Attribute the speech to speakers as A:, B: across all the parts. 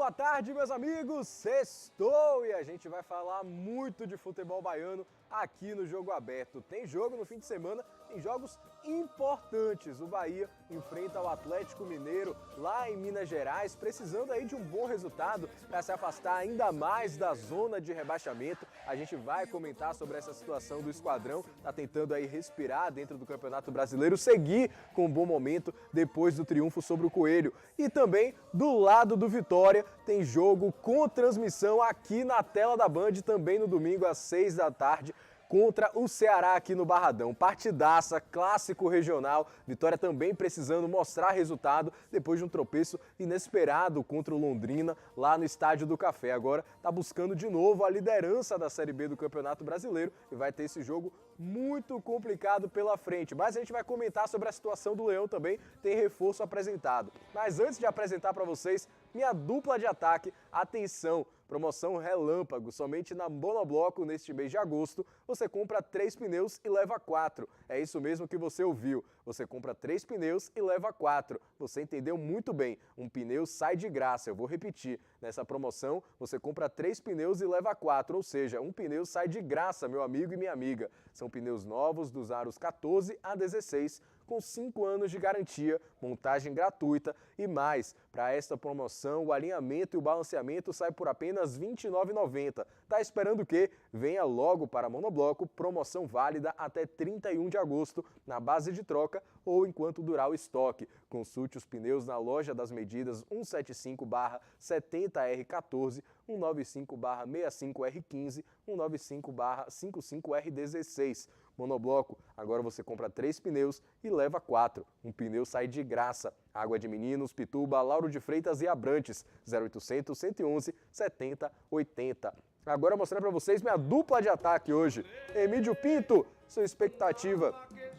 A: boa tarde, meus amigos. Sextou e a gente vai falar muito de futebol baiano aqui no Jogo Aberto. Tem jogo no fim de semana, tem jogos importantes. O Bahia enfrenta o Atlético Mineiro lá em Minas Gerais, precisando aí de um bom resultado para se afastar ainda mais da zona de rebaixamento. A gente vai comentar sobre essa situação do esquadrão, tá tentando aí respirar dentro do Campeonato Brasileiro, seguir com um bom momento depois do triunfo sobre o Coelho. E também do lado do Vitória tem jogo com transmissão aqui na tela da Band, também no domingo às 6 da tarde. Contra o Ceará aqui no Barradão. Partidaça, clássico regional. Vitória também precisando mostrar resultado depois de um tropeço inesperado contra o Londrina lá no Estádio do Café. Agora está buscando de novo a liderança da Série B do Campeonato Brasileiro e vai ter esse jogo muito complicado pela frente. Mas a gente vai comentar sobre a situação do Leão também, tem reforço apresentado. Mas antes de apresentar para vocês minha dupla de ataque, atenção! Promoção relâmpago, somente na Monobloco neste mês de agosto, você compra 3 pneus e leva 4. É isso mesmo que você ouviu, você compra 3 pneus e leva 4. Você entendeu muito bem, um pneu sai de graça, eu vou repetir. Nessa promoção, você compra 3 pneus e leva 4, ou seja, um pneu sai de graça, meu amigo e minha amiga. São pneus novos dos aros 14 a 16, com 5 anos de garantia, montagem gratuita e mais. Para esta promoção, o alinhamento e o balanceamento sai por apenas R$ 29,90. Tá esperando o quê? Venha logo para a Monobloco, promoção válida até 31 de agosto, na base de troca ou enquanto durar o estoque. Consulte os pneus na loja das medidas 175/70R14, 195/65R15, 195/55R16. Monobloco, agora você compra 3 pneus e leva 4. Um pneu sai de graça. Água de Meninos, Pituba, Lauro de Freitas e Abrantes, 0800 111 70 80. Agora mostrando para vocês minha dupla de ataque hoje. Emílio Pinto, sua expectativa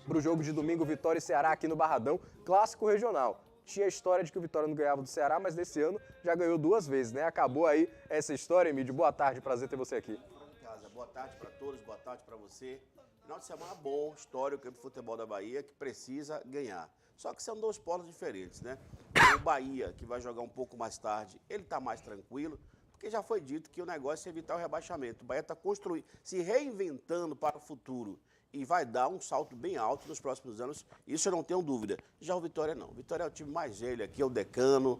A: para o jogo de domingo Vitória e Ceará aqui no Barradão, clássico regional. Tinha a história de que o Vitória não ganhava do Ceará, mas nesse ano já ganhou 2 vezes, né? Acabou aí essa história, Emílio. Boa tarde, prazer ter você aqui.
B: Boa tarde para todos, boa tarde para você. Final de semana bom, histórico para o futebol da Bahia, que precisa ganhar. Só que são 2 polos diferentes, né? O Bahia, que vai jogar um pouco mais tarde, ele está mais tranquilo, porque já foi dito que o negócio é evitar o rebaixamento. O Bahia está construindo, se reinventando para o futuro e vai dar um salto bem alto nos próximos anos, isso eu não tenho dúvida. Já o Vitória não. O Vitória é o time mais velho aqui, é o decano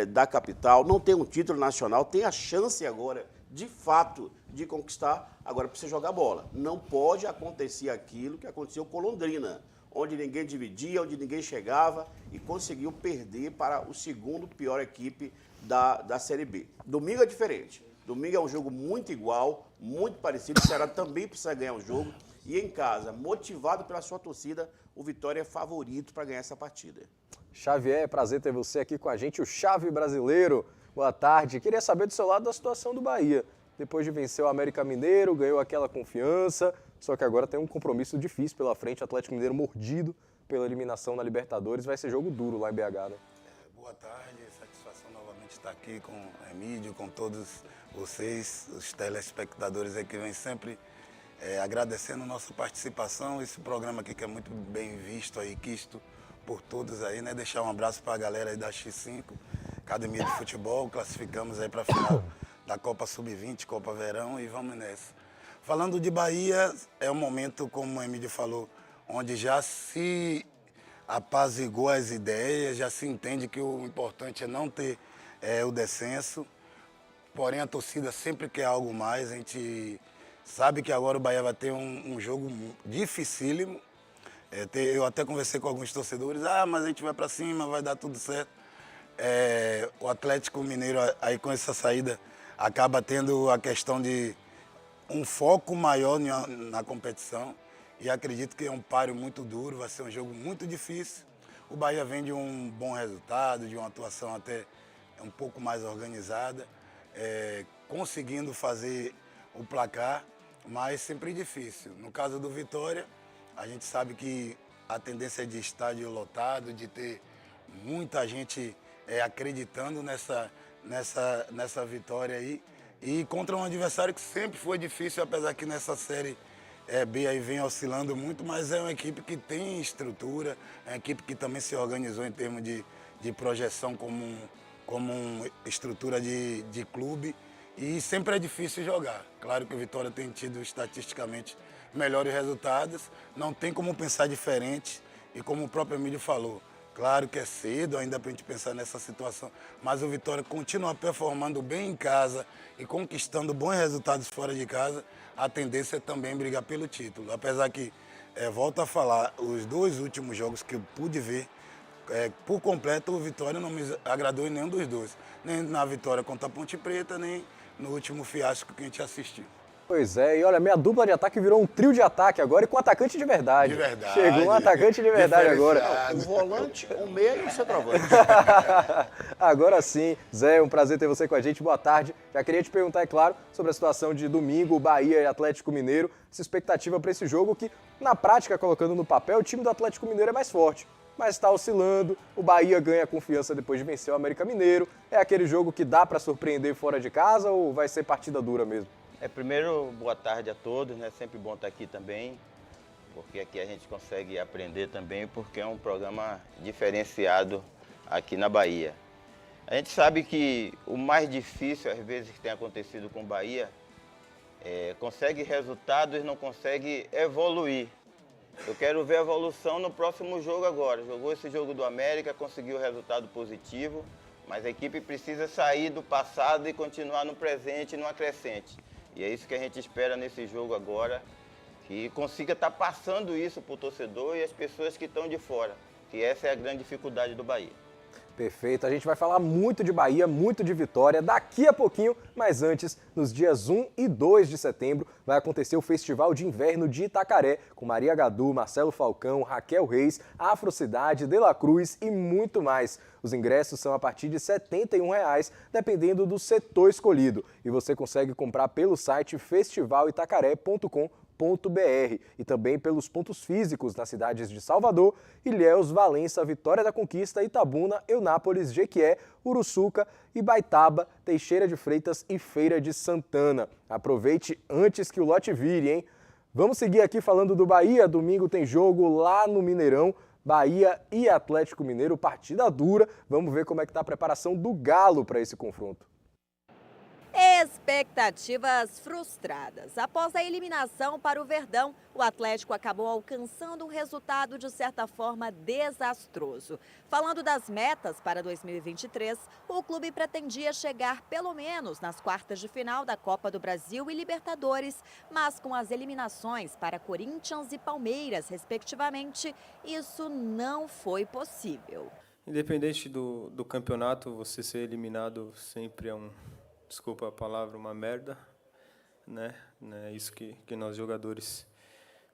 B: da capital, não tem um título nacional, tem a chance agora, de fato, de conquistar, agora precisa jogar bola. Não pode acontecer aquilo que aconteceu com Londrina, onde ninguém dividia, onde ninguém chegava e conseguiu perder para o segundo pior equipe da Série B. Domingo é diferente. Domingo é um jogo muito igual, muito parecido. O Ceará também precisa ganhar o jogo. E em casa, motivado pela sua torcida, o Vitória é favorito para ganhar essa partida.
A: Xavier, é prazer ter você aqui com a gente, o Chave brasileiro. Boa tarde. Queria saber do seu lado da situação do Bahia. Depois de vencer o América Mineiro, ganhou aquela confiança, só que agora tem um compromisso difícil pela frente. O Atlético Mineiro mordido pela eliminação na Libertadores. Vai ser jogo duro lá em BH, né?
C: Boa tarde, satisfação novamente estar aqui com o Emílio, com todos vocês, os telespectadores aí que vêm sempre agradecendo a nossa participação. Esse programa aqui que é muito bem visto aí, quisto por todos aí, né? Deixar um abraço para a galera aí da X5, Academia de Futebol, classificamos aí para a final da Copa Sub-20, Copa Verão e vamos nessa. Falando de Bahia, é um momento, como o Emílio falou, onde já se apaziguou as ideias, já se entende que o importante é não ter o descenso, porém a torcida sempre quer algo mais, a gente sabe que agora o Bahia vai ter um jogo dificílimo. Eu até conversei com alguns torcedores, mas a gente vai para cima, vai dar tudo certo. O Atlético Mineiro, aí com essa saída, acaba tendo a questão de um foco maior na competição e acredito que é um páreo muito duro, vai ser um jogo muito difícil. O Bahia vem de um bom resultado, de uma atuação até um pouco mais organizada, conseguindo fazer o placar, mas sempre difícil. No caso do Vitória, a gente sabe que a tendência é de estádio lotado, de ter muita gente acreditando nessa vitória aí. E contra um adversário que sempre foi difícil, apesar que nessa série B aí vem oscilando muito, mas é uma equipe que tem estrutura, é uma equipe que também se organizou em termos de projeção como como uma estrutura de clube, e sempre é difícil jogar. Claro que o Vitória tem tido estatisticamente melhores resultados, não tem como pensar diferente, e como o próprio Emílio falou, claro que é cedo ainda para a gente pensar nessa situação, mas o Vitória continua performando bem em casa e conquistando bons resultados fora de casa, a tendência é também brigar pelo título. Apesar que, volto a falar, os 2 últimos jogos que eu pude ver, por completo, o Vitória não me agradou em nenhum dos dois. Nem na vitória contra a Ponte Preta, nem no último fiasco que a gente assistiu.
A: Pois é, e olha, minha dupla de ataque virou um trio de ataque agora e com atacante de verdade.
C: De verdade.
A: Chegou um atacante de verdade agora.
B: Um volante, um meia e um centroavante.
A: Agora sim, Zé, um prazer ter você com a gente, boa tarde. Já queria te perguntar, é claro, sobre a situação de domingo, Bahia e Atlético Mineiro, essa expectativa para esse jogo que, na prática, colocando no papel, o time do Atlético Mineiro é mais forte. Mas está oscilando, o Bahia ganha confiança depois de vencer o América Mineiro. É aquele jogo que dá para surpreender fora de casa ou vai ser partida dura mesmo?
D: Primeiro, boa tarde a todos, né? Sempre bom estar aqui também, porque aqui a gente consegue aprender também, porque é um programa diferenciado aqui na Bahia. A gente sabe que o mais difícil, às vezes, que tem acontecido com o Bahia, consegue resultados e não consegue evoluir. Eu quero ver a evolução no próximo jogo agora. Jogou esse jogo do América, conseguiu resultado positivo, mas a equipe precisa sair do passado e continuar no presente e no crescente. E é isso que a gente espera nesse jogo agora, que consiga estar passando isso para o torcedor e as pessoas que estão de fora, que essa é a grande dificuldade do Bahia.
A: Perfeito, a gente vai falar muito de Bahia, muito de Vitória daqui a pouquinho, mas antes, nos dias 1 e 2 de setembro, vai acontecer o Festival de Inverno de Itacaré, com Maria Gadu, Marcelo Falcão, Raquel Reis, Afrocidade, De La Cruz e muito mais. Os ingressos são a partir de R$ 71,00, dependendo do setor escolhido, e você consegue comprar pelo site festivalitacaré.com.br e também pelos pontos físicos nas cidades de Salvador, Ilhéus, Valença, Vitória da Conquista, Itabuna, Eunápolis, Jequié, Uruçuca, Ibaitaba, Teixeira de Freitas e Feira de Santana. Aproveite antes que o lote vire, hein? Vamos seguir aqui falando do Bahia. Domingo tem jogo lá no Mineirão. Bahia e Atlético Mineiro, partida dura. Vamos ver como é que está a preparação do Galo para esse confronto.
E: Expectativas frustradas. Após a eliminação para o Verdão, o Atlético acabou alcançando um resultado de certa forma desastroso. Falando das metas para 2023, o clube pretendia chegar pelo menos nas quartas de final da Copa do Brasil e Libertadores, mas com as eliminações para Corinthians e Palmeiras, respectivamente, isso não foi possível.
F: Independente do campeonato, você ser eliminado sempre é desculpa a palavra, uma merda, né? É isso que nós jogadores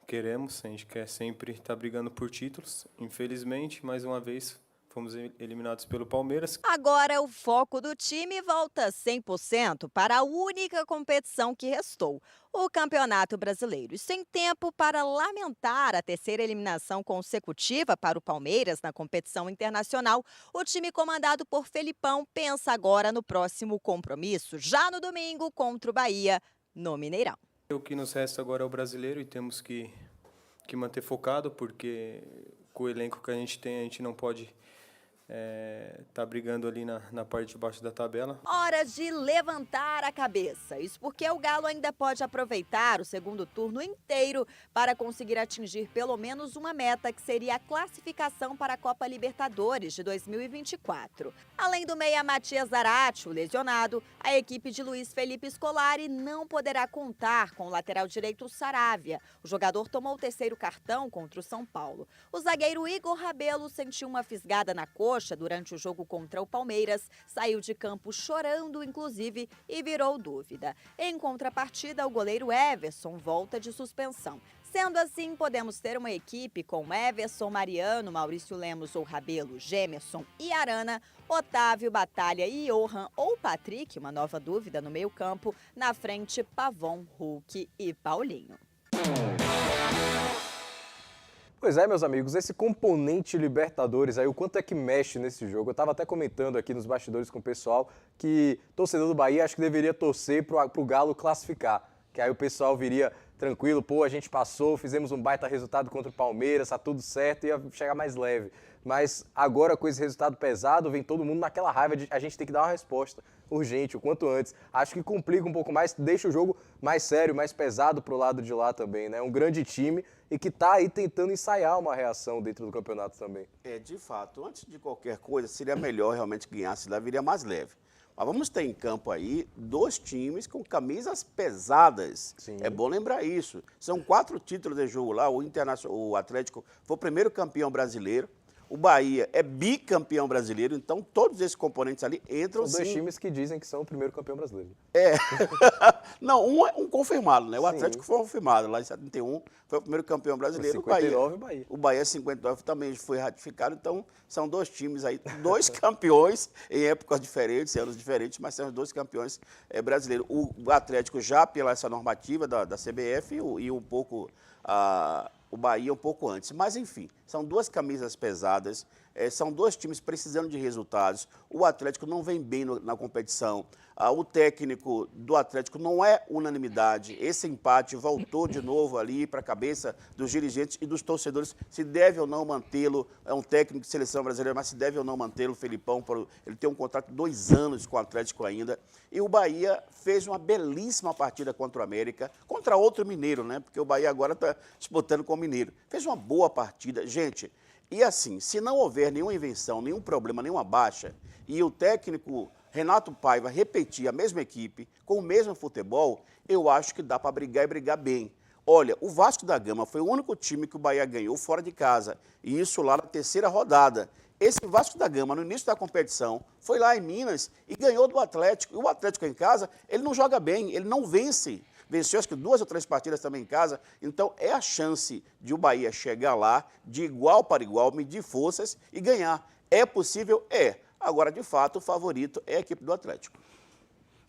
F: queremos, a gente quer sempre estar brigando por títulos. Infelizmente, mais uma vez, fomos eliminados pelo Palmeiras.
E: Agora o foco do time volta 100% para a única competição que restou, o Campeonato Brasileiro. E sem tempo para lamentar a terceira eliminação consecutiva para o Palmeiras na competição internacional, o time comandado por Felipão pensa agora no próximo compromisso, já no domingo contra o Bahia, no Mineirão.
F: O que nos resta agora é o Brasileiro e temos que manter focado, porque com o elenco que a gente tem, a gente não pode tá brigando ali na parte de baixo da tabela.
E: Hora de levantar a cabeça. Isso porque o Galo ainda pode aproveitar o segundo turno inteiro para conseguir atingir pelo menos uma meta, que seria a classificação para a Copa Libertadores de 2024. Além do meia Matias Zarate, o lesionado, a equipe de Luiz Felipe Scolari não poderá contar com o lateral direito Saravia. O jogador tomou o terceiro cartão contra o São Paulo. O zagueiro Igor Rabelo sentiu uma fisgada na coxa durante o jogo contra o Palmeiras, saiu de campo chorando, inclusive, e virou dúvida. Em contrapartida, o goleiro Everson volta de suspensão. Sendo assim, podemos ter uma equipe com Everson, Mariano, Maurício Lemos ou Rabelo, Gemerson e Arana, Otávio, Batalha e Johan ou Patrick, uma nova dúvida no meio-campo, na frente Pavon, Hulk e Paulinho.
A: Pois é, meus amigos, esse componente Libertadores aí, o quanto é que mexe nesse jogo? Eu estava até comentando aqui nos bastidores com o pessoal que torcedor do Bahia acho que deveria torcer para o Galo classificar, que aí o pessoal viria tranquilo, pô, a gente passou, fizemos um baita resultado contra o Palmeiras, tá tudo certo, ia chegar mais leve. Mas agora com esse resultado pesado, vem todo mundo naquela raiva de a gente tem que dar uma resposta urgente, o quanto antes. Acho que complica um pouco mais, deixa o jogo mais sério, mais pesado pro lado de lá também, né? Um grande time e que tá aí tentando ensaiar uma reação dentro do campeonato também.
B: De fato, antes de qualquer coisa, seria melhor realmente ganhar, se lá viria mais leve. Mas vamos ter em campo aí 2 times com camisas pesadas.
A: Sim.
B: É bom lembrar isso. São 4 títulos de jogo lá. O Atlético foi o primeiro campeão brasileiro. O Bahia é bicampeão brasileiro. Então, todos esses componentes ali entram
A: São 2
B: sim.
A: times que dizem que são o primeiro campeão brasileiro.
B: Não, um confirmado, né? O
A: Sim.
B: Atlético foi confirmado. Lá em 71 foi o primeiro campeão brasileiro.
A: 59 o Bahia.
B: O Bahia 59 também foi ratificado. Então, são 2 times aí, 2 campeões em épocas diferentes, em anos diferentes, mas são os 2 campeões brasileiros. O Atlético já pela essa normativa da CBF e um pouco o Bahia um pouco antes. Mas, enfim, são 2 camisas pesadas, são 2 times precisando de resultados. O Atlético não vem bem na competição. O técnico do Atlético não é unanimidade. Esse empate voltou de novo ali para a cabeça dos dirigentes e dos torcedores. Se deve ou não mantê-lo, é um técnico de seleção brasileira, mas se deve ou não mantê-lo, o Felipão, ele tem um contrato de 2 anos com o Atlético ainda. E o Bahia fez uma belíssima partida contra o América, contra outro mineiro, né? Porque o Bahia agora está disputando com o Mineiro. Fez uma boa partida. Gente, e assim, se não houver nenhuma invenção, nenhum problema, nenhuma baixa, e o técnico Renato Paiva repetir a mesma equipe, com o mesmo futebol, eu acho que dá para brigar e brigar bem. Olha, o Vasco da Gama foi o único time que o Bahia ganhou fora de casa, e isso lá na 3ª rodada. Esse Vasco da Gama, no início da competição, foi lá em Minas e ganhou do Atlético. E o Atlético em casa, ele não joga bem, ele não vence. Venceu acho que 2 ou 3 partidas também em casa. Então é a chance de o Bahia chegar lá, de igual para igual, medir forças e ganhar. É possível? É. Agora, de fato, o favorito é a equipe do Atlético.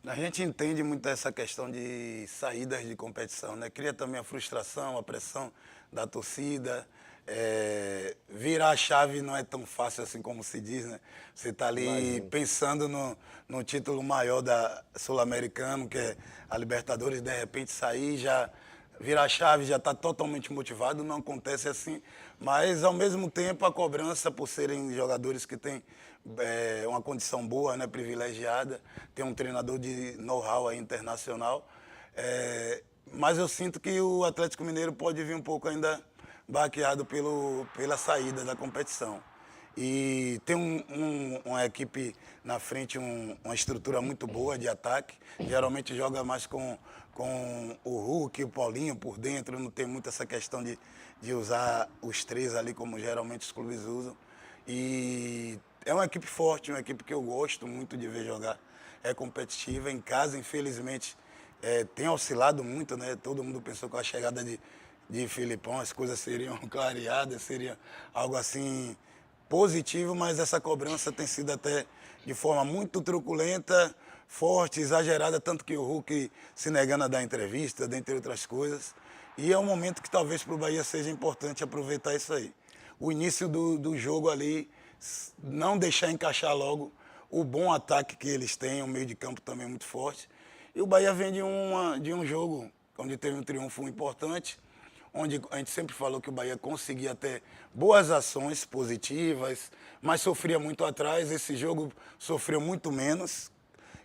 C: A gente entende muito essa questão de saídas de competição, né? Cria também a frustração, a pressão da torcida. Virar a chave não é tão fácil assim como se diz, né? Você está ali pensando no título maior da Sul-Americano, que é a Libertadores, de repente sair, já virar a chave, já está totalmente motivado, não acontece assim. Mas, ao mesmo tempo, a cobrança, por serem jogadores que têm uma condição boa, né, privilegiada, tem um treinador de know-how aí internacional. Mas eu sinto que o Atlético Mineiro pode vir um pouco ainda baqueado pela saída da competição. E tem uma equipe na frente, uma estrutura muito boa de ataque. Geralmente joga mais com o Hulk e o Paulinho por dentro, não tem muito essa questão de usar os 3 ali como geralmente os clubes usam. E é uma equipe forte, uma equipe que eu gosto muito de ver jogar. É competitiva, em casa, infelizmente, tem oscilado muito, né? Todo mundo pensou que com a chegada de Felipão as coisas seriam clareadas, seria algo assim positivo, mas essa cobrança tem sido até de forma muito truculenta, forte, exagerada, tanto que o Hulk se negando a dar entrevista, dentre outras coisas. E é um momento que talvez para o Bahia seja importante aproveitar isso aí. O início do jogo ali, não deixar encaixar logo o bom ataque que eles têm, um meio de campo também muito forte. E o Bahia vem de um jogo onde teve um triunfo importante, onde a gente sempre falou que o Bahia conseguia ter boas ações positivas, mas sofria muito atrás. Esse jogo sofreu muito menos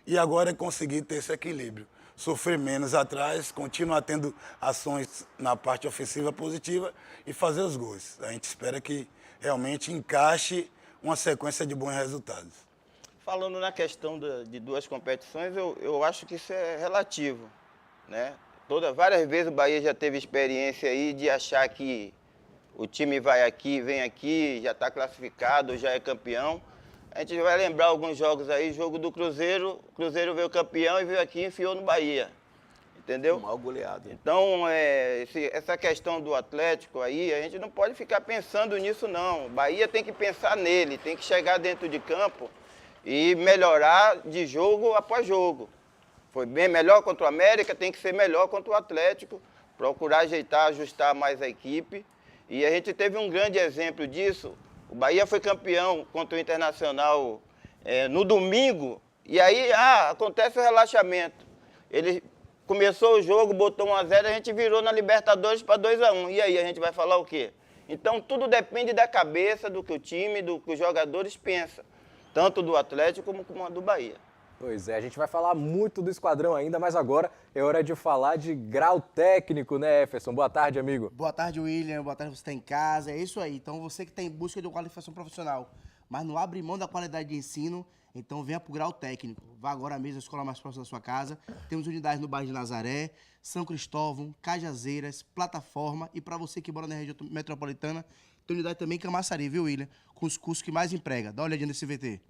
C: e agora é conseguir ter esse equilíbrio. Sofrer menos atrás, continuar tendo ações na parte ofensiva positiva e fazer os gols. A gente espera que realmente encaixe uma sequência de bons resultados.
D: Falando na questão de 2 competições, eu acho que isso é relativo, né? Várias vezes o Bahia já teve experiência aí de achar que o time vai aqui, vem aqui, já está classificado, já é campeão. A gente vai lembrar alguns jogos aí, jogo do Cruzeiro, o Cruzeiro veio campeão e veio aqui e enfiou no Bahia, entendeu?
B: Mal goleado.
D: Então, essa questão do Atlético aí, a gente não pode ficar pensando nisso não. O Bahia tem que pensar nele, tem que chegar dentro de campo e melhorar de jogo após jogo. Foi bem melhor contra o América, tem que ser melhor contra o Atlético, procurar ajustar mais a equipe. E a gente teve um grande exemplo disso. O Bahia foi campeão contra o Internacional no domingo, e aí acontece o relaxamento. Eles Começou o jogo, botou 1-0, a gente virou na Libertadores para 2-1. E aí, a gente vai falar o quê? Então, tudo depende da cabeça, do que o time, do que os jogadores pensam. Tanto do Atlético como do Bahia.
A: Pois é, a gente vai falar muito do esquadrão ainda, mas agora é hora de falar de grau técnico, né, Efferson? Boa tarde, amigo.
G: Boa tarde, William. Boa tarde, você está em casa. É isso aí. Então, você que está em busca de uma qualificação profissional, mas não abre mão da qualidade de ensino, então venha para o grau técnico. Vá agora mesmo à escola mais próxima da sua casa. Temos unidades no bairro de Nazaré, São Cristóvão, Cajazeiras, Plataforma. E para você que mora na região metropolitana, tem unidade também em Camaçari, viu, William? Com os cursos que mais emprega. Dá uma olhadinha nesse VT.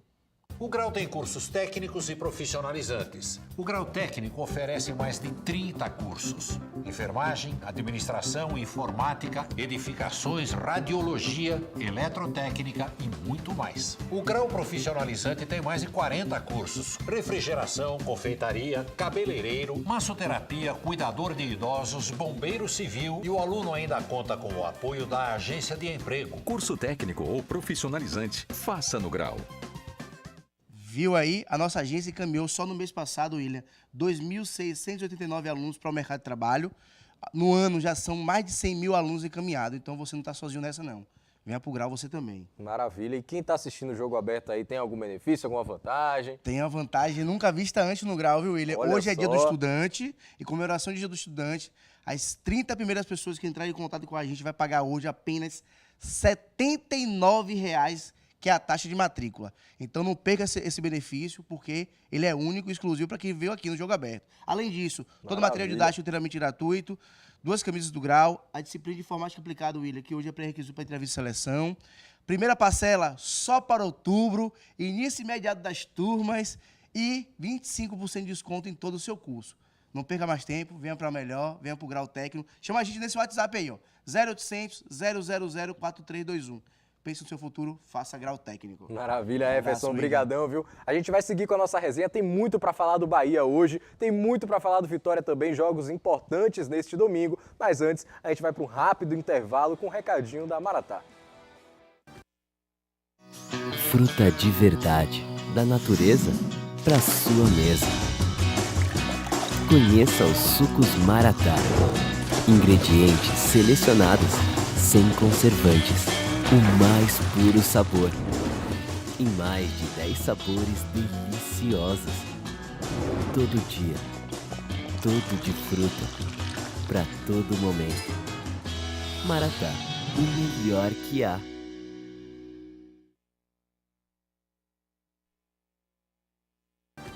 H: O Grau tem cursos técnicos e profissionalizantes. O Grau Técnico oferece mais de 30 cursos: enfermagem, administração, informática, edificações, radiologia, eletrotécnica e muito mais. O Grau Profissionalizante tem mais de 40 cursos: refrigeração, confeitaria, cabeleireiro, massoterapia, cuidador de idosos, bombeiro civil, e o aluno ainda conta com o apoio da agência de emprego.
I: Curso técnico ou profissionalizante, faça no Grau.
G: Viu aí? A nossa agência encaminhou só no mês passado, William, 2.689 alunos para o mercado de trabalho. No ano já são mais de 100 mil alunos encaminhados, então você não está sozinho nessa não. Venha pro Grau você também.
A: Maravilha. E quem está assistindo o jogo aberto aí, tem algum benefício, alguma vantagem?
G: Tem a vantagem nunca vista antes no Grau, viu, William?
A: Olha
G: Hoje é
A: só.
G: dia do estudante, e comemoração de dia do estudante, as 30 primeiras pessoas que entrarem em contato com a gente vai pagar hoje apenas R$ 79,00, que é a taxa de matrícula. Então não perca esse benefício, porque ele é único e exclusivo para quem veio aqui no Jogo Aberto. Além disso, todo o material didático inteiramente gratuito, 2 camisas do Grau, a disciplina de informática aplicada, William, que hoje é pré-requisito para entrevista de seleção. Primeira parcela só para outubro, início imediato das turmas e 25% de desconto em todo o seu curso. Não perca mais tempo, venha para melhor, venha para o Grau Técnico. Chama a gente nesse WhatsApp aí, ó, 0800 000 4321. Pense no seu futuro, faça Grau Técnico.
A: Maravilha, Efferson, brigadão, viu? A gente vai seguir com a nossa resenha, tem muito para falar do Bahia hoje, tem muito para falar do Vitória também, jogos importantes neste domingo, mas antes a gente vai para um rápido intervalo com um recadinho da Maratá.
J: Fruta de verdade, da natureza para sua mesa. Conheça os sucos Maratá. Ingredientes selecionados, sem conservantes. O mais puro sabor. Em mais de 10 sabores deliciosos. Todo dia. Todo de fruta. Para todo momento. Maratá, o melhor que há.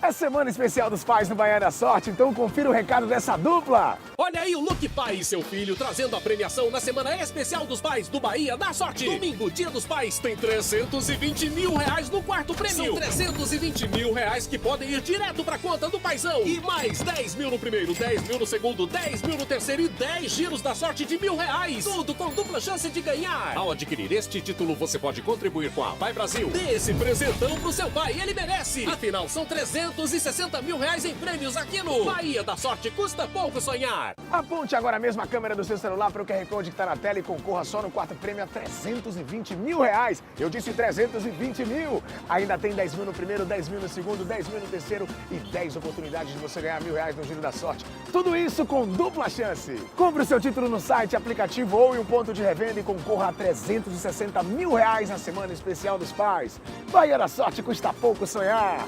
K: É semana especial dos pais no Bahia da Sorte, então confira o recado dessa dupla.
L: Olha aí o Look Pai e seu filho trazendo a premiação na semana especial dos pais do Bahia da Sorte. Domingo, Dia dos Pais, tem 320 mil reais no quarto prêmio. São 320 mil reais que podem ir direto pra conta do paizão. E mais 10 mil no primeiro, 10 mil no segundo, 10 mil no terceiro e 10 giros da sorte de R$1.000. Tudo com dupla chance de ganhar. Ao adquirir este título, você pode contribuir com a Pai Brasil. Dê esse presentão pro seu pai, ele merece. Afinal, são 360 mil reais em prêmios aqui no Bahia da Sorte. Custa pouco sonhar.
K: Aponte agora mesmo a câmera do seu celular para o QR Code que está na tela e concorra só no quarto prêmio a 320 mil reais. Eu disse 320 mil. Ainda tem 10 mil no primeiro, 10 mil no segundo, 10 mil no terceiro e 10 oportunidades de você ganhar R$1.000 no Giro da Sorte. Tudo isso com dupla chance. Compre o seu título no site, aplicativo ou em um ponto de revenda e concorra a 360 mil reais na semana especial dos pais. Bahia da Sorte, custa pouco sonhar.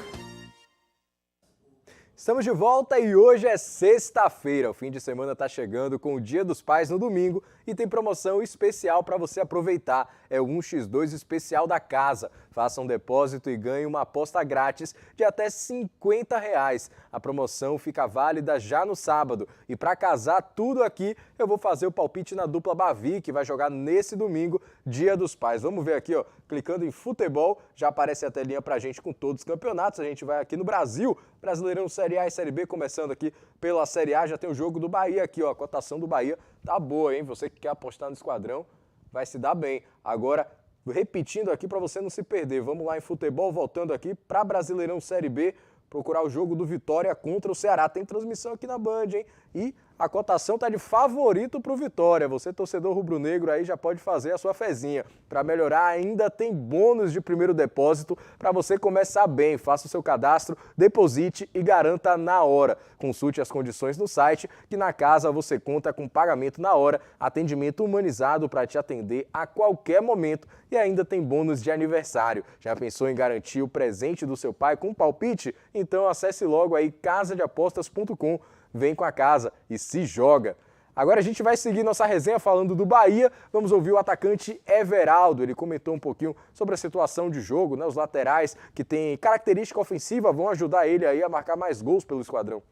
A: Estamos de volta e hoje é sexta-feira. O fim de semana está chegando com o Dia dos Pais no domingo e tem promoção especial para você aproveitar. É o 1x2 especial da casa. Faça um depósito e ganhe uma aposta grátis de até R$50. A promoção fica válida já no sábado. E para casar tudo aqui, eu vou fazer o palpite na dupla Bavi, que vai jogar nesse domingo, Dia dos Pais. Vamos ver aqui, ó, clicando em futebol, já aparece a telinha pra gente com todos os campeonatos. A gente vai aqui no Brasil, Brasileirão Série A e Série B, começando aqui pela Série A, já tem o jogo do Bahia aqui, ó, a cotação do Bahia tá boa, hein? Você que quer apostar no esquadrão, vai se dar bem. Agora, repetindo aqui para você não se perder, vamos lá em futebol, voltando aqui para Brasileirão Série B, procurar o jogo do Vitória contra o Ceará. Tem transmissão aqui na Band, hein? E a cotação está de favorito para o Vitória. Você, torcedor rubro-negro, aí já pode fazer a sua fezinha. Para melhorar, ainda tem bônus de primeiro depósito para você começar bem. Faça o seu cadastro, deposite e garanta na hora. Consulte as condições no site, que na casa você conta com pagamento na hora, atendimento humanizado para te atender a qualquer momento e ainda tem bônus de aniversário. Já pensou em garantir o presente do seu pai com um palpite? Então acesse logo aí casadeapostas.com. Vem com a casa e se joga. Agora a gente vai seguir nossa resenha falando do Bahia. Vamos ouvir o atacante Everaldo. Ele comentou um pouquinho sobre a situação de jogo, né? Os laterais que têm característica ofensiva vão ajudar ele aí a marcar mais gols pelo esquadrão.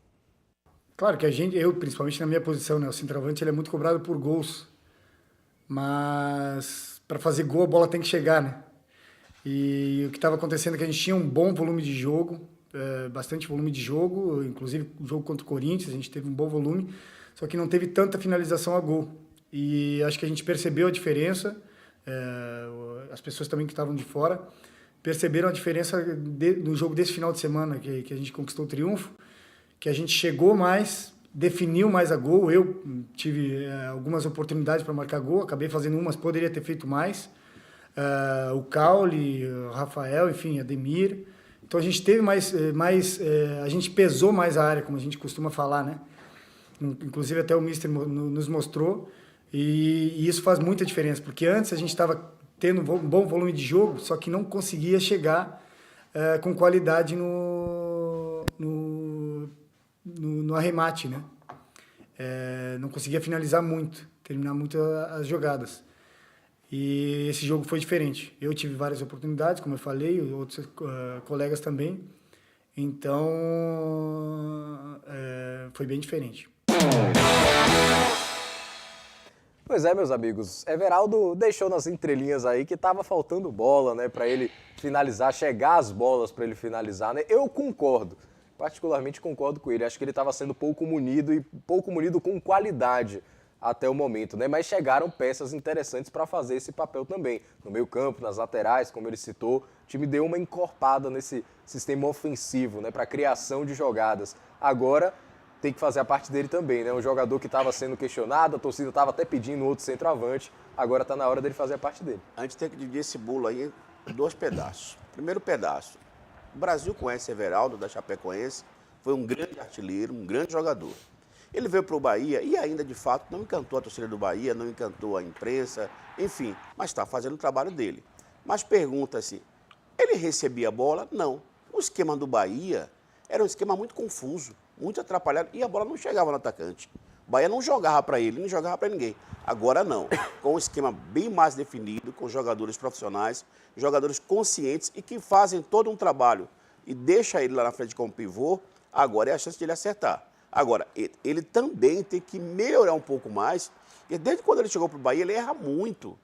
M: Claro que eu principalmente na minha posição, né? O centroavante ele é muito cobrado por gols. Mas para fazer gol a bola tem que chegar, né? E o que estava acontecendo é que a gente tinha um bom volume de jogo, bastante volume de jogo, inclusive o jogo contra o Corinthians, a gente teve um bom volume, só que não teve tanta finalização a gol. E acho que a gente percebeu a diferença, as pessoas também que estavam de fora perceberam a diferença no jogo desse final de semana, que a gente conquistou o triunfo, que a gente chegou mais, definiu mais a gol. Eu tive algumas oportunidades para marcar gol, acabei fazendo umas, poderia ter feito mais. O Caule, o Rafael, enfim, Ademir. Então a gente teve a gente pesou mais a área, como a gente costuma falar, né? Inclusive até o Mister nos mostrou, e isso faz muita diferença, porque antes a gente estava tendo um bom volume de jogo, só que não conseguia chegar com qualidade no arremate, né? Não conseguia finalizar muito, terminar muito as jogadas. E esse jogo foi diferente. Eu tive várias oportunidades, como eu falei, outros colegas também. Então, foi bem diferente.
A: Pois é, meus amigos. Everaldo deixou nas entrelinhas aí que estava faltando bola, né, para ele finalizar, chegar as bolas para ele finalizar, né? Eu concordo. Particularmente concordo com ele. Acho que ele estava sendo pouco munido com qualidade até o momento, né? Mas chegaram peças interessantes para fazer esse papel também. No meio-campo, nas laterais, como ele citou, o time deu uma encorpada nesse sistema ofensivo, né? Para criação de jogadas. Agora tem que fazer a parte dele também, né? Um jogador que estava sendo questionado, a torcida estava até pedindo outro centroavante. Agora está na hora dele fazer a parte dele.
B: A gente tem que dividir esse bolo aí em 2 pedaços. Primeiro pedaço. O Brasil conhece Everaldo, da Chapecoense. Foi um grande artilheiro, um grande jogador. Ele veio para o Bahia e ainda, de fato, não encantou a torcida do Bahia, não encantou a imprensa, enfim, mas está fazendo o trabalho dele. Mas pergunta-se, ele recebia a bola? Não. O esquema do Bahia era um esquema muito confuso, muito atrapalhado, e a bola não chegava no atacante. O Bahia não jogava para ele, não jogava para ninguém. Agora não, com um esquema bem mais definido, com jogadores profissionais, jogadores conscientes e que fazem todo um trabalho e deixa ele lá na frente como pivô, agora é a chance de ele acertar. Agora, ele também tem que melhorar um pouco mais, porque desde quando ele chegou para o Bahia, ele erra muito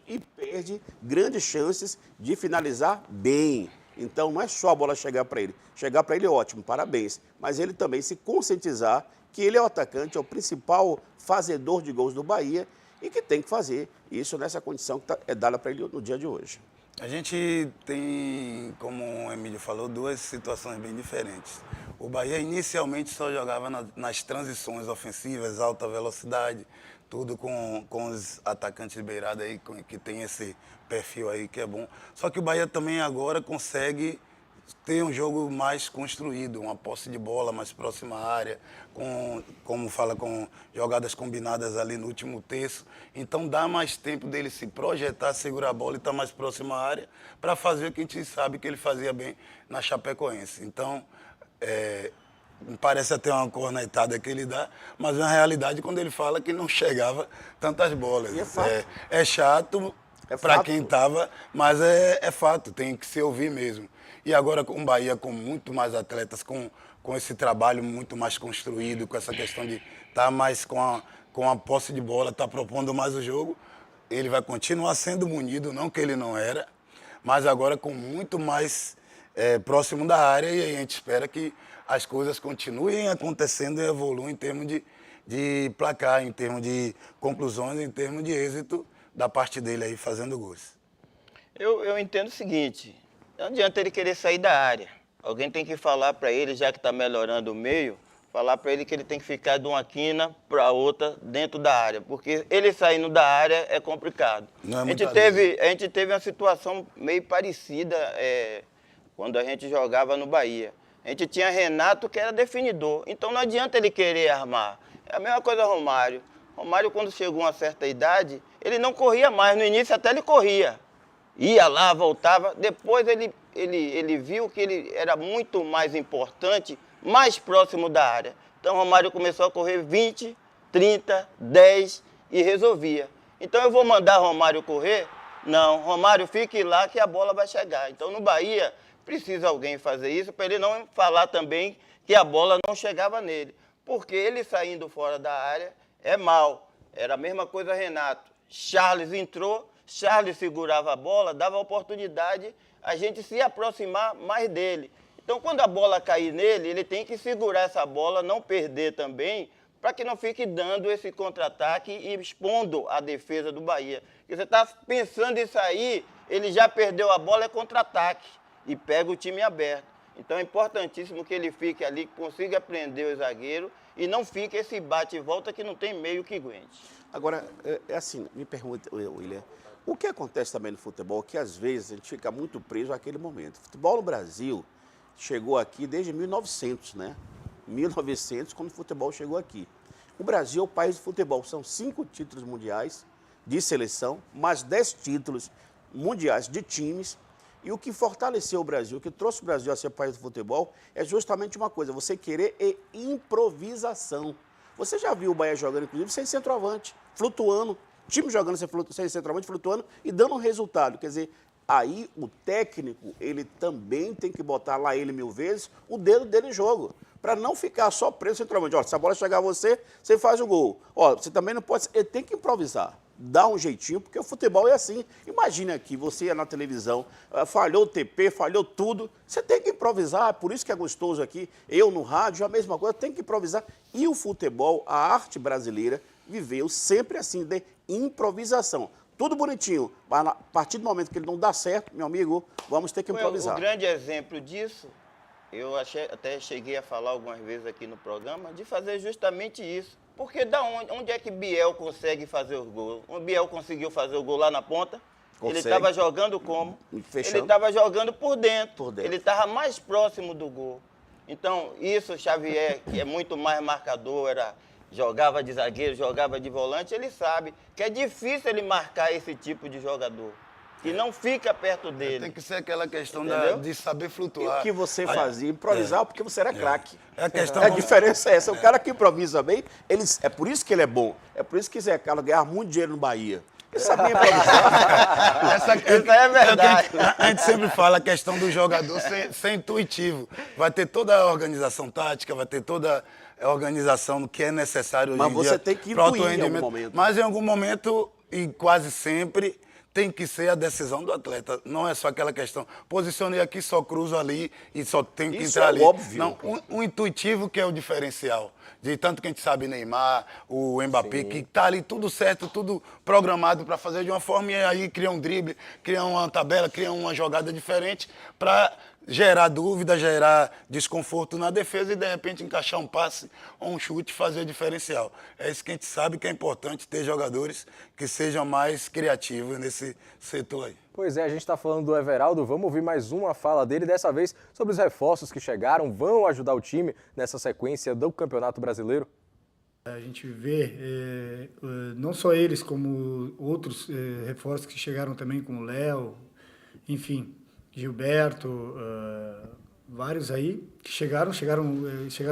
B: e perde grandes chances de finalizar bem. Então, não é só a bola chegar para ele. Chegar para ele é ótimo, parabéns. Mas ele também se conscientizar que ele é o atacante, é o principal fazedor de gols do Bahia e que tem que fazer isso nessa condição que é dada para ele no dia de hoje.
C: A gente tem, como o Emílio falou, 2 situações bem diferentes. O Bahia inicialmente só jogava nas transições ofensivas, alta velocidade, tudo com os atacantes de beirada aí, que tem esse perfil aí que é bom. Só que o Bahia também agora consegue ter um jogo mais construído, uma posse de bola mais próxima à área, com jogadas combinadas ali no último terço. Então dá mais tempo dele se projetar, segurar a bola e estar mais próximo à área para fazer o que a gente sabe que ele fazia bem na Chapecoense. Então, parece até uma cornetada que ele dá, mas na realidade quando ele fala que não chegava tantas bolas.
B: E é fato.
C: É chato para quem estava, mas é fato, tem que se ouvir mesmo. E agora com o Bahia, com muito mais atletas, com esse trabalho muito mais construído, com essa questão de estar mais com a posse de bola, estar propondo mais o jogo, ele vai continuar sendo munido, não que ele não era, mas agora com muito mais próximo da área, e aí a gente espera que as coisas continuem acontecendo e evoluam em termos de placar, em termos de conclusões, em termos de êxito da parte dele aí fazendo gols.
D: Eu entendo o seguinte, não adianta ele querer sair da área. Alguém tem que falar para ele, já que está melhorando o meio, falar para ele que ele tem que ficar de uma quina para outra dentro da área, porque ele saindo da área é complicado.
C: Não é
D: a
C: muita
D: gente teve uma situação meio parecida quando a gente jogava no Bahia. A gente tinha Renato que era definidor, então não adianta ele querer armar. É a mesma coisa Romário. Romário, quando chegou a uma certa idade, ele não corria mais. No início até ele corria. Ia lá, voltava. Depois ele viu que ele era muito mais importante, mais próximo da área. Então Romário começou a correr 20, 30, 10 e resolvia. Então eu vou mandar Romário correr? Não, Romário fique lá que a bola vai chegar. Então no Bahia precisa alguém fazer isso para ele não falar também que a bola não chegava nele. Porque ele saindo fora da área é mal. Era a mesma coisa Renato. Charles entrou, Charles segurava a bola, dava oportunidade a gente se aproximar mais dele. Então, quando a bola cair nele, ele tem que segurar essa bola, não perder também, para que não fique dando esse contra-ataque e expondo a defesa do Bahia. Porque você está pensando em sair, ele já perdeu a bola, é contra-ataque e pega o time aberto. Então, é importantíssimo que ele fique ali, que consiga prender o zagueiro e não fique esse bate e volta que não tem meio que aguente.
B: Agora, é assim, me pergunta, William, o que acontece também no futebol é que às vezes a gente fica muito preso àquele momento. O futebol no Brasil chegou aqui desde 1900, né? 1900, quando o futebol chegou aqui. O Brasil é o país do futebol. São 5 títulos mundiais de seleção, mais 10 títulos mundiais de times. E o que fortaleceu o Brasil, o que trouxe o Brasil a ser o país do futebol, é justamente uma coisa, você querer improvisação. Você já viu o Bahia jogando, inclusive, sem centroavante, flutuando, time jogando sem centroavante, flutuando e dando um resultado. Quer dizer, aí o técnico, ele também tem que botar lá ele 1000 vezes o dedo dele em jogo, para não ficar só preso centralmente. Ó, se a bola chegar a você, você faz o gol. Ó, você também não pode... Ele tem que improvisar, dar um jeitinho, porque o futebol é assim. Imagine aqui, você ia na televisão, falhou o TP, falhou tudo, você tem que improvisar, por isso que é gostoso aqui. Eu no rádio, a mesma coisa, tem que improvisar. E o futebol, a arte brasileira, viveu sempre assim, de improvisação. Tudo bonitinho, mas a partir do momento que ele não dá certo, meu amigo, vamos ter que improvisar.
D: O grande exemplo disso, eu até cheguei a falar algumas vezes aqui no programa, de fazer justamente isso. Porque onde é que Biel consegue fazer o gol? O Biel conseguiu fazer o gol lá na ponta, ele estava jogando como?
B: Fechando.
D: Ele estava jogando por dentro, ele estava mais próximo do gol. Então, isso, Xavier, que é muito mais marcador, jogava de zagueiro, jogava de volante, ele sabe que é difícil ele marcar esse tipo de jogador, que não fica perto dele.
C: Tem que ser aquela questão de saber
B: E
C: flutuar.
B: o que você fazia? Improvisar porque você era craque.
C: A
B: diferença é essa. O cara que improvisa bem, é por isso que ele é bom. É por isso que Zé Carlos ganhava muito dinheiro no Bahia. Ele sabia improvisar.
D: Isso é verdade.
C: A gente sempre fala a questão do jogador ser intuitivo. Vai ter toda a organização tática, vai ter toda a organização do que é necessário hoje em dia.
B: Mas você tem que intuir em algum momento.
C: Mas em algum momento, e quase sempre, tem que ser a decisão do atleta. Não é só aquela questão, posicionei aqui, só cruzo ali e só tem que entrar ali.
B: Óbvio.
C: Não, o intuitivo que é o diferencial. De tanto que a gente sabe Neymar, o Mbappé, que tá ali tudo certo, tudo programado para fazer de uma forma e aí cria um drible, cria uma tabela, cria uma jogada diferente para gerar dúvida, gerar desconforto na defesa e de repente encaixar um passe ou um chute e fazer diferencial. É isso que a gente sabe que é importante, ter jogadores que sejam mais criativos nesse setor aí.
A: Pois é, a gente está falando do Everaldo, vamos ouvir mais uma fala dele, dessa vez sobre os reforços que chegaram, vão ajudar o time nessa sequência do Campeonato Brasileiro?
M: A gente vê, não só eles, como outros reforços que chegaram também, como o Léo, enfim, Gilberto, vários aí que chegaram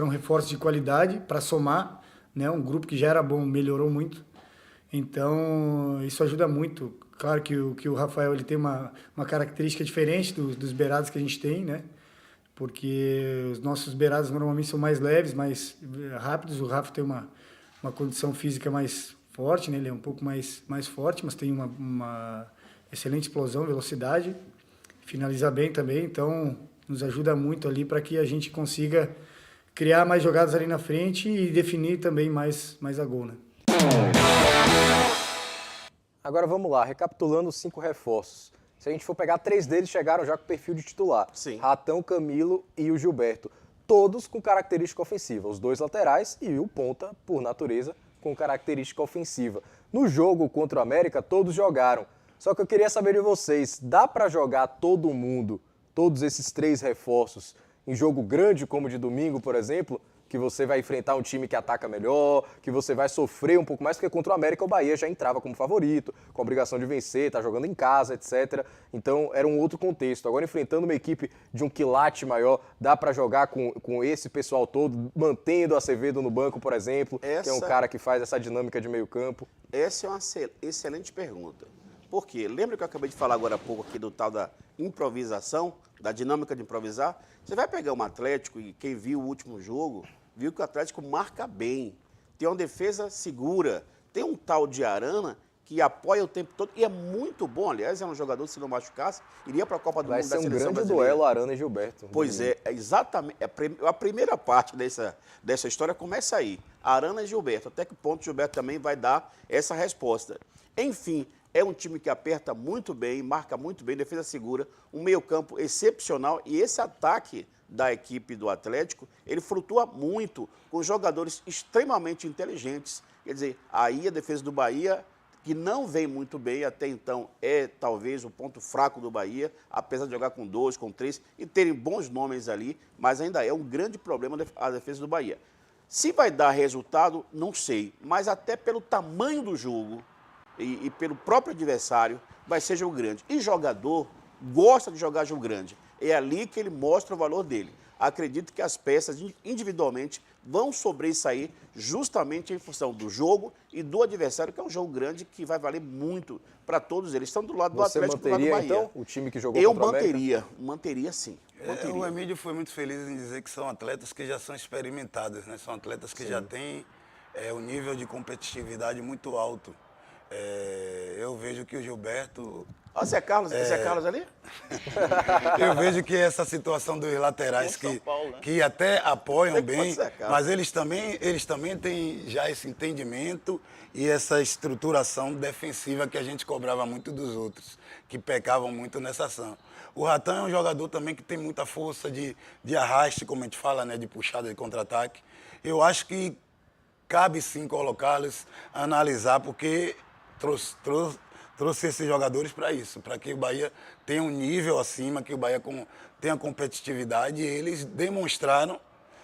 M: reforços de qualidade para somar, né, um grupo que já era bom, melhorou muito. Então, isso ajuda muito. Claro que o Rafael ele tem uma característica diferente dos beirados que a gente tem, né? Porque os nossos beirados normalmente são mais leves, mais rápidos. O Rafa tem uma condição física mais forte, né? Ele é um pouco mais forte, mas tem uma excelente explosão, velocidade. Finaliza bem também, então nos ajuda muito ali para que a gente consiga criar mais jogadas ali na frente e definir também mais a gol, né?
A: Agora vamos lá, recapitulando os 5 reforços. Se a gente for pegar, 3 deles chegaram já com perfil de titular.
B: Sim.
A: Ratão, Camilo e o Gilberto. todos com característica ofensiva, os 2 laterais e o ponta, por natureza, com característica ofensiva. No jogo contra o América, todos jogaram. Só que eu queria saber de vocês, dá para jogar todo mundo, todos esses 3 reforços, em jogo grande como de domingo, por exemplo, que você vai enfrentar um time que ataca melhor, que você vai sofrer um pouco mais, porque contra o América o Bahia já entrava como favorito, com a obrigação de vencer, tá jogando em casa, etc. Então era um outro contexto. Agora, enfrentando uma equipe de um quilate maior, dá para jogar com esse pessoal todo, mantendo o Acevedo no banco, por exemplo, que é um cara que faz essa dinâmica de meio campo?
B: Essa é uma excelente pergunta. Por quê? Lembra que eu acabei de falar agora há pouco aqui do tal da improvisação, da dinâmica de improvisar? Você vai pegar um Atlético, e quem viu o último jogo, viu que o Atlético marca bem, tem uma defesa segura, tem um tal de Arana que apoia o tempo todo e é muito bom. Aliás, é um jogador que, se não machucasse, iria para a Copa do Mundo da Seleção
A: Brasileira. Vai ser um grande duelo Arana e Gilberto.
B: Pois é, exatamente. A primeira parte dessa história começa aí. Arana e Gilberto. Até que ponto o Gilberto também vai dar essa resposta. Enfim, é um time que aperta muito bem, marca muito bem, defesa segura, um meio-campo excepcional e esse ataque da equipe do Atlético, ele flutua muito com jogadores extremamente inteligentes. Quer dizer, aí a defesa do Bahia, que não vem muito bem até então, é talvez o ponto fraco do Bahia, apesar de jogar com 2, com 3 e terem bons nomes ali, mas ainda é um grande problema a defesa do Bahia. Se vai dar resultado, não sei, mas até pelo tamanho do jogo e pelo próprio adversário, vai ser jogo grande. E jogador gosta de jogar jogo grande. É ali que ele mostra o valor dele. Acredito que as peças individualmente vão sobressair justamente em função do jogo e do adversário, que é um jogo grande que vai valer muito para todos eles. Estão do lado do Atlético e do lado do Bahia.
A: Então, o time que jogou contra o América?
B: Manteria sim.
C: O Emílio foi muito feliz em dizer que são atletas que já são experimentados, né? São atletas que já têm um nível de competitividade muito alto. Eu vejo que o Gilberto...
B: Esse é Carlos ali?
C: Eu vejo que essa situação dos laterais que até apoiam bem, mas eles também têm já esse entendimento e essa estruturação defensiva que a gente cobrava muito dos outros, que pecavam muito nessa ação. O Ratan é um jogador também que tem muita força de arraste, como a gente fala, né, de puxada de contra-ataque. Eu acho que cabe sim colocá-los, analisar, porque trouxe esses jogadores para isso, para que o Bahia tenha um nível acima, que o Bahia tenha competitividade, e eles demonstraram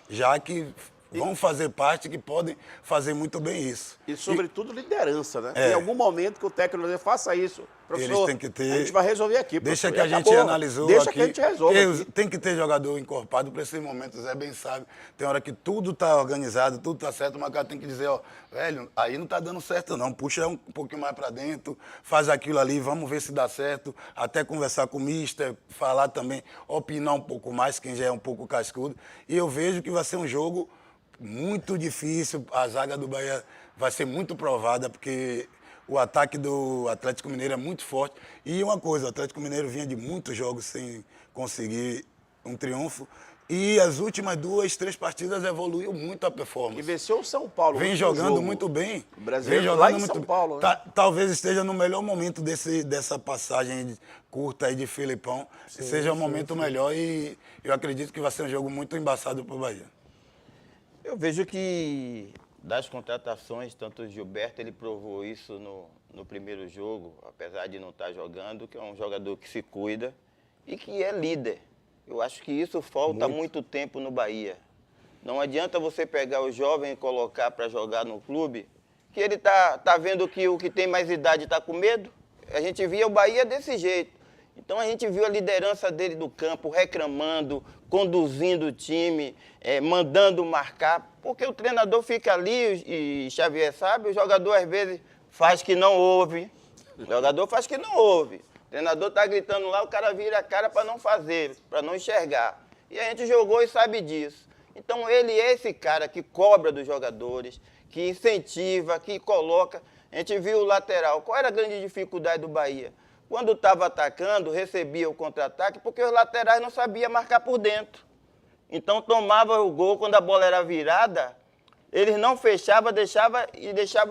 C: já que vão fazer parte, que podem fazer muito bem isso.
B: E, sobretudo, liderança, né? Em algum momento que o técnico vai dizer, faça isso, professor,
C: eles têm que ter,
B: a gente vai resolver aqui.
C: Deixa que a gente analisou
B: Deixa
C: aqui.
B: Que a gente resolve aqui.
C: Tem que ter jogador encorpado para esses momentos, Zé bem sabe. Tem hora que tudo está organizado, tudo está certo, mas o cara tem que dizer, ó, velho, aí não está dando certo não, puxa um pouquinho mais para dentro, faz aquilo ali, vamos ver se dá certo, até conversar com o mister, falar também, opinar um pouco mais, quem já é um pouco cascudo. E eu vejo que vai ser um jogo muito difícil, a zaga do Bahia vai ser muito provada, porque o ataque do Atlético Mineiro é muito forte. E uma coisa, o Atlético Mineiro vinha de muitos jogos sem conseguir um triunfo, e as últimas 2, 3 partidas evoluiu muito a performance.
B: E venceu o São Paulo.
C: Vem jogando muito bem.
B: O brasileiro lá em São Paulo.
C: Né? Talvez esteja no melhor momento dessa passagem curta aí de Filipão. Seja um momento melhor, e eu acredito que vai ser um jogo muito embaçado para o Bahia.
D: Eu vejo que das contratações, tanto o Gilberto, ele provou isso no primeiro jogo, apesar de não estar jogando, que é um jogador que se cuida e que é líder. Eu acho que isso falta muito tempo no Bahia. Não adianta você pegar o jovem e colocar para jogar no clube, que ele tá vendo que o que tem mais idade está com medo. A gente via o Bahia desse jeito. Então a gente viu a liderança dele do campo, reclamando, conduzindo o time, mandando marcar, porque o treinador fica ali, e Xavier sabe, o jogador às vezes faz que não ouve. O jogador faz que não ouve. O treinador está gritando lá, o cara vira a cara para não fazer, para não enxergar. E a gente jogou e sabe disso. Então ele é esse cara que cobra dos jogadores, que incentiva, que coloca. A gente viu o lateral. Qual era a grande dificuldade do Bahia? Quando estava atacando, recebia o contra-ataque, porque os laterais não sabiam marcar por dentro. Então tomava o gol, quando a bola era virada, eles não fechavam, deixava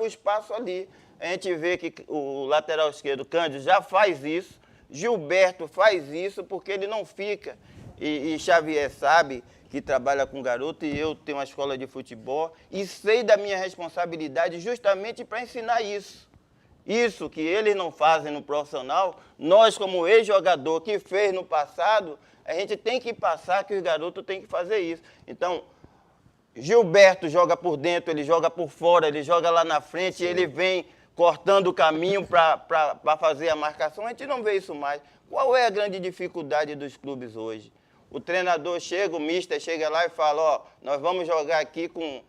D: o espaço ali. A gente vê que o lateral esquerdo, Cândido, já faz isso, Gilberto faz isso, porque ele não fica. E Xavier sabe que trabalha com garoto e eu tenho uma escola de futebol e sei da minha responsabilidade justamente para ensinar isso. Isso que eles não fazem no profissional, nós como ex-jogador que fez no passado, a gente tem que passar que os garotos têm que fazer isso. Então, Gilberto joga por dentro, ele joga por fora, ele joga lá na frente, ele vem cortando o caminho para fazer a marcação. A gente não vê isso mais. Qual é a grande dificuldade dos clubes hoje? O treinador chega, o mister chega lá e fala, ó, nós vamos jogar aqui com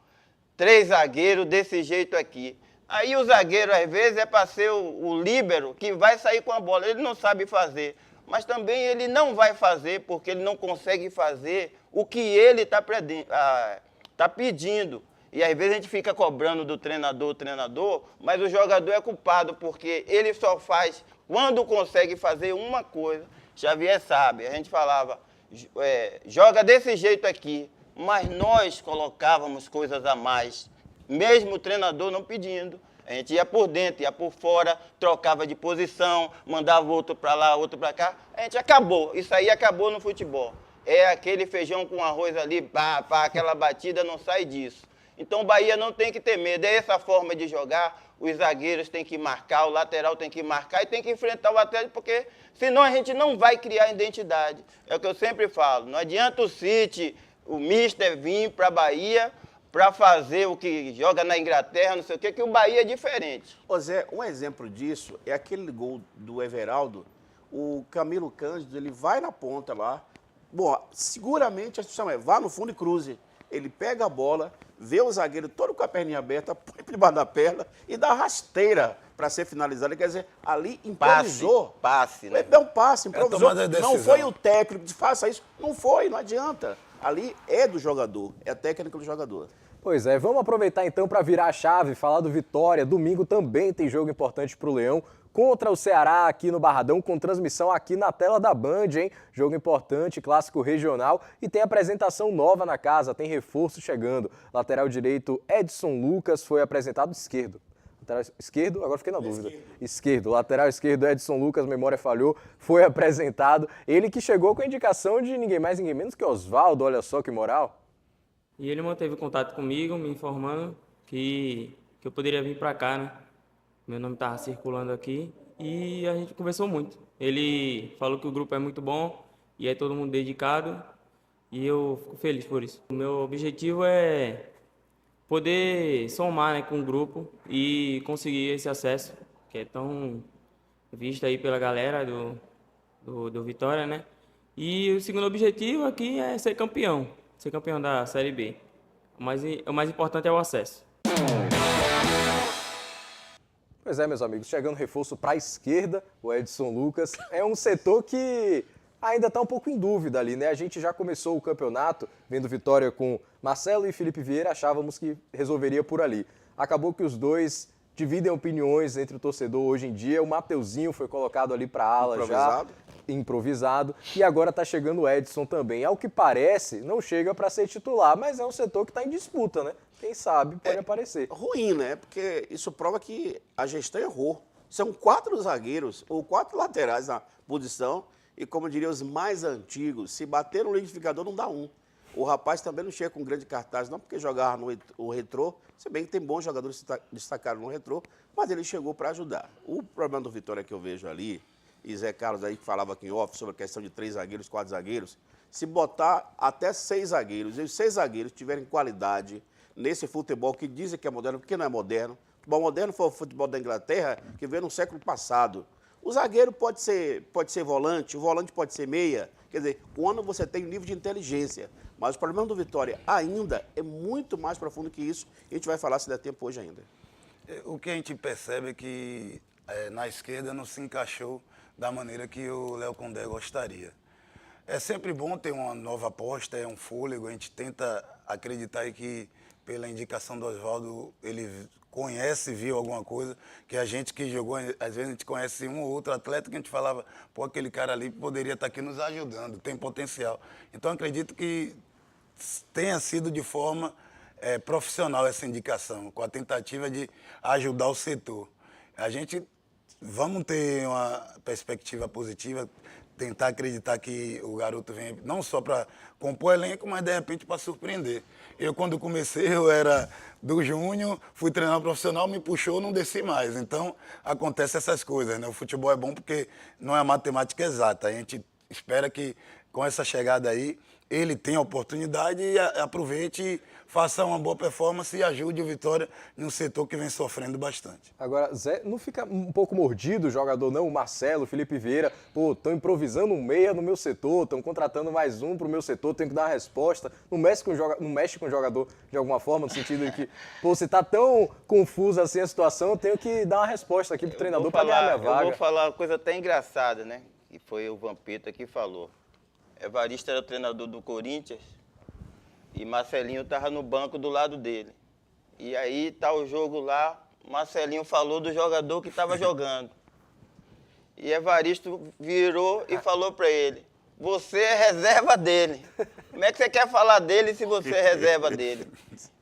D: 3 zagueiros desse jeito aqui. Aí o zagueiro, às vezes, é para ser o líbero que vai sair com a bola. Ele não sabe fazer. Mas também ele não vai fazer porque ele não consegue fazer o que ele está pedindo. E às vezes a gente fica cobrando do treinador, mas o jogador é culpado porque ele só faz quando consegue fazer uma coisa. Xavier sabe, a gente falava, joga desse jeito aqui, mas nós colocávamos coisas a mais, mesmo o treinador não pedindo. A gente ia por dentro, ia por fora, trocava de posição, mandava outro para lá, outro para cá. A gente acabou, isso aí acabou no futebol. É aquele feijão com arroz ali, pá, aquela batida, não sai disso. Então o Bahia não tem que ter medo, é essa forma de jogar, os zagueiros têm que marcar, o lateral tem que marcar e tem que enfrentar o Atlético, porque senão a gente não vai criar identidade. É o que eu sempre falo, não adianta o City, o mister vir para a Bahia para fazer o que joga na Inglaterra, não sei o quê, que o Bahia é diferente.
B: Ô Zé, um exemplo disso é aquele gol do Everaldo, o Camilo Cândido, ele vai na ponta lá, bom, seguramente a instituição vá no fundo e cruze. Ele pega a bola, vê o zagueiro todo com a perninha aberta, põe por debaixo da perna e dá rasteira para ser finalizado. Quer dizer, ali improvisou.
D: Passe, né?
B: É um passe, improvisou.
C: Decisão.
B: Não foi o técnico que faça isso. Não foi, não adianta. Ali é do jogador, é a técnica do jogador.
A: Pois é, vamos aproveitar então para virar a chave, falar do Vitória. Domingo também tem jogo importante para o Leão contra o Ceará aqui no Barradão, com transmissão aqui na tela da Band, hein? Jogo importante, clássico regional e tem apresentação nova na casa, tem reforço chegando. Lateral direito Edson Lucas foi apresentado esquerdo. Lateral esquerdo, agora fiquei na dúvida. Esquerdo, lateral esquerdo Edson Lucas, memória falhou, foi apresentado. Ele que chegou com a indicação de ninguém mais, ninguém menos que Oswaldo, olha só que moral.
N: E ele manteve contato comigo, me informando que eu poderia vir para cá, né? Meu nome estava circulando aqui e a gente conversou muito. Ele falou que o grupo é muito bom e é todo mundo dedicado e eu fico feliz por isso. O meu objetivo é poder somar, né, com o grupo e conseguir esse acesso, que é tão visto aí pela galera do Vitória, né? E o segundo objetivo aqui é ser campeão da Série B. O mais importante é o acesso.
A: Pois é, meus amigos, chegando reforço para a esquerda, o Edson Lucas. É um setor que ainda está um pouco em dúvida ali, né? A gente já começou o campeonato vendo Vitória com Marcelo e Felipe Vieira, achávamos que resolveria por ali. Acabou que os dois dividem opiniões entre o torcedor hoje em dia. O Mateuzinho foi colocado ali para a ala já, improvisado, e agora está chegando o Edson também. Ao que parece, não chega para ser titular, mas é um setor que está em disputa, né? Quem sabe pode aparecer.
B: Ruim, né? Porque isso prova que a gestão errou. São 4 zagueiros ou 4 laterais na posição e, como diriam os mais antigos, se bater no liquidificador não dá um. O rapaz também não chega com grande cartaz, não porque jogava no Retrô, se bem que tem bons jogadores que destacaram no Retrô, mas ele chegou para ajudar. O problema do Vitória que eu vejo ali, e Zé Carlos aí que falava aqui em off sobre a questão de 3 zagueiros, 4 zagueiros, se botar até 6 zagueiros, e os 6 zagueiros tiverem qualidade nesse futebol que dizem que é moderno, porque não é moderno. O futebol moderno foi o futebol da Inglaterra, que veio no século passado. O zagueiro pode ser volante, o volante pode ser meia, quer dizer, quando você tem nível de inteligência. Mas o problema do Vitória ainda é muito mais profundo que isso, e a gente vai falar se der tempo hoje ainda.
C: O que a gente percebe é que na esquerda não se encaixou da maneira que o Léo Condé gostaria. É sempre bom ter uma nova aposta, é um fôlego, a gente tenta acreditar aí que pela indicação do Oswaldo, ele conhece, viu alguma coisa, que a gente que jogou, às vezes a gente conhece um ou outro atleta que a gente falava, pô, aquele cara ali poderia estar aqui nos ajudando, tem potencial. Então, acredito que tenha sido de forma profissional essa indicação, com a tentativa de ajudar o setor. A gente vamos ter uma perspectiva positiva, tentar acreditar que o garoto vem não só para compor elenco, mas de repente para surpreender. Eu, quando comecei, eu era do júnior, fui treinar profissional, me puxou, não desci mais. Então, acontece essas coisas, né? O futebol é bom porque não é matemática exata. A gente espera que, com essa chegada aí, ele tenha a oportunidade e aproveite, faça uma boa performance e ajude o Vitória num setor que vem sofrendo bastante.
A: Agora, Zé, não fica um pouco mordido o jogador, não? O Marcelo, o Felipe Vieira, pô, estão improvisando um meia no meu setor, estão contratando mais um pro meu setor, tenho que dar uma resposta. Não mexe com o jogador de alguma forma, no sentido de que, pô, você tá tão confuso assim a situação, eu tenho que dar uma resposta aqui pro treinador para ganhar minha vaga.
D: Eu vou falar uma coisa até engraçada, né? Que foi o Vampeta que falou. Evaristo era o treinador do Corinthians e Marcelinho estava no banco do lado dele. E aí tá o jogo lá, Marcelinho falou do jogador que estava jogando. E Evaristo virou e falou para ele, você é reserva dele. Como é que você quer falar dele se você é reserva dele?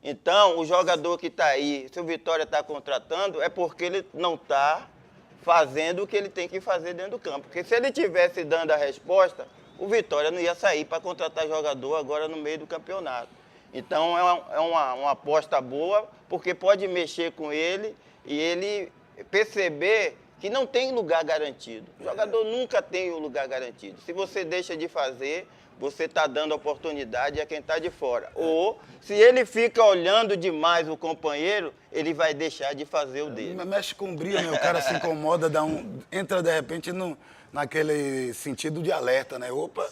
D: Então, o jogador que está aí, se o Vitória está contratando, é porque ele não está fazendo o que ele tem que fazer dentro do campo. Porque se ele tivesse dando a resposta, o Vitória não ia sair para contratar jogador agora no meio do campeonato. Então é uma aposta boa, porque pode mexer com ele e ele perceber que não tem lugar garantido. O jogador nunca tem o lugar garantido. Se você deixa de fazer, você está dando oportunidade a quem está de fora. Ou, se ele fica olhando demais o companheiro, ele vai deixar de fazer o dele.
C: Mexe com brilho, né? O cara se incomoda, entra de repente naquele sentido de alerta, né? Opa,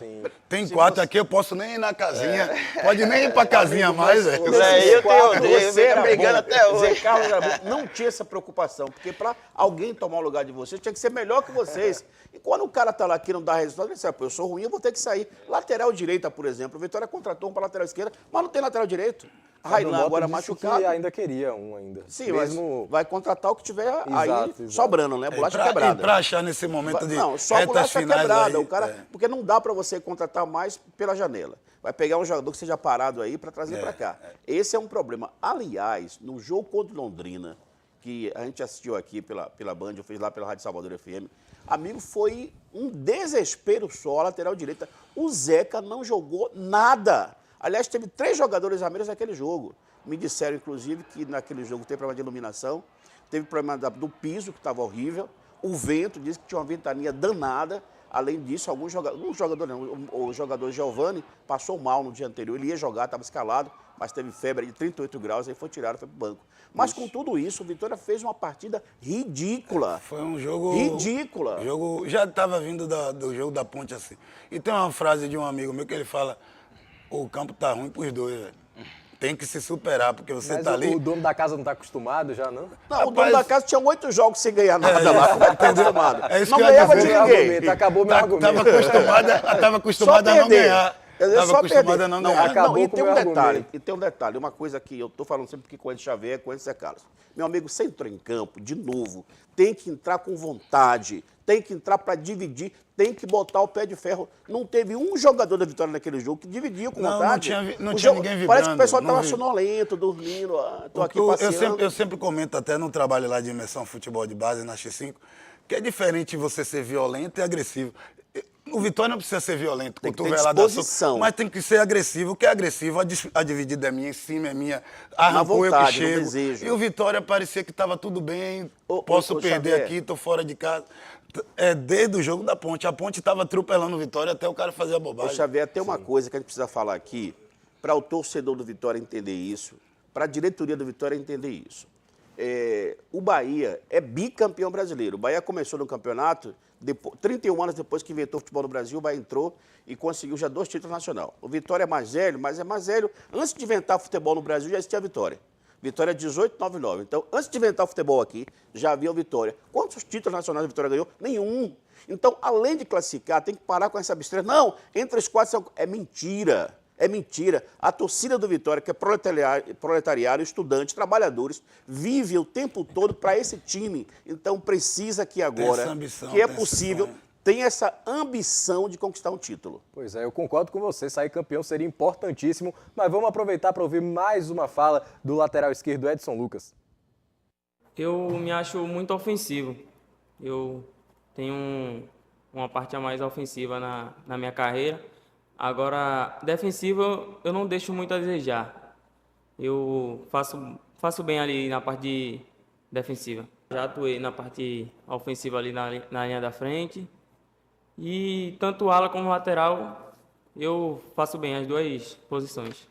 C: tem quatro aqui, eu posso nem ir na casinha. Pode nem ir pra casinha mais, velho.
B: Eu tenho brigando até hoje. Zé Carlos não tinha essa preocupação, porque pra alguém tomar o lugar de vocês, tinha que ser melhor que vocês. E quando o cara tá lá aqui e não dá resultado, ele diz, eu sou ruim, eu vou ter que sair. Lateral direita, por exemplo, o Vitória contratou um pra lateral esquerda, mas não tem lateral direito. Railan agora machucado.
A: Que ainda queria um ainda.
B: Sim, mesmo... mas vai contratar o que tiver aí sobrando, né? Bolacha quebrada.
C: E pra achar nesse momento de
B: não, só bolacha quebrada. O cara, porque não dá para você contratar mais pela janela. Vai pegar um jogador que seja parado aí para trazer para cá. Esse é um problema. Aliás, no jogo contra o Londrina, que a gente assistiu aqui pela Band, eu fiz lá pela Rádio Salvador FM, amigo, foi um desespero só a lateral direita. O Zeca não jogou nada. Aliás, teve 3 jogadores a menos naquele jogo. Me disseram, inclusive, que naquele jogo teve problema de iluminação, teve problema do piso, que estava horrível, o vento, disse que tinha uma ventania danada. Além disso, o jogador Giovani passou mal no dia anterior. Ele ia jogar, estava escalado, mas teve febre de 38 graus, aí foi tirado, foi para o banco. Mas com tudo isso, o Vitória fez uma partida ridícula.
C: Foi um jogo...
B: ridícula.
C: Já estava vindo do jogo da Ponte assim. E tem uma frase de um amigo meu que ele fala, o campo tá ruim pros dois, velho. Tem que se superar, porque você tá ali...
A: o dono da casa não tá acostumado já, não?
B: Não, o dono da casa tinha 8 jogos sem ganhar nada lá, não tá acostumado.
C: É isso
B: não
C: que
B: ganhava de ninguém.
A: Acabou meu argumento.
C: Tava acostumado a não ganhar.
B: Tava acostumado a
C: não ganhar.
A: Acabou
B: e tem um detalhe, uma coisa que eu tô falando sempre que com esse Xavier, com esse Zé Carlos. Meu amigo, você entrou em campo, de novo, tem que entrar com vontade, tem que entrar para dividir, tem que botar o pé de ferro. Não teve um jogador da Vitória naquele jogo que dividia com vontade.
C: Não tinha ninguém vibrando.
B: Parece que o pessoal estava sonolento, dormindo, tô aqui passeando.
C: Eu sempre comento até no trabalho lá de imersão futebol de base na X5, que é diferente você ser violento e agressivo. O Vitória não precisa ser violento,
B: tem que ter disposição.
C: Mas tem que ser agressivo. O que é agressivo? A dividida é minha, em cima é minha, arrancou eu que chego.
B: Desejo.
C: E o Vitória parecia que estava tudo bem, posso perder Xavier. Aqui, estou fora de casa. Desde o jogo da Ponte. A Ponte estava atropelando o Vitória até o cara fazer a bobagem.
B: Ô Xavier, tem uma coisa que a gente precisa falar aqui, para o torcedor do Vitória entender isso, para a diretoria do Vitória entender isso. O Bahia é bicampeão brasileiro. O Bahia começou no campeonato, 31 anos depois que inventou o futebol no Brasil, o Bahia entrou e conseguiu já 2 títulos nacionais. O Vitória é mais velho, mas é mais velho. Antes de inventar futebol no Brasil, já existia a Vitória. Vitória 1899. Então, antes de inventar o futebol aqui, já havia o Vitória. Quantos títulos nacionais a Vitória ganhou? Nenhum. Então, além de classificar, tem que parar com essa besteira. Não, entre os 4 é mentira. É mentira. A torcida do Vitória, que é proletariado, estudante, trabalhadores, vive o tempo todo para esse time. Então precisa que agora, que é possível, tem essa ambição de conquistar um título.
A: Pois é, eu concordo com você, sair campeão seria importantíssimo, mas vamos aproveitar para ouvir mais uma fala do lateral esquerdo Edson Lucas.
N: Eu me acho muito ofensivo. Eu tenho uma parte a mais ofensiva na minha carreira. Agora, defensiva eu não deixo muito a desejar. Eu faço bem ali na parte defensiva. Já atuei na parte ofensiva ali na linha da frente. E tanto ala como lateral, eu faço bem as duas posições.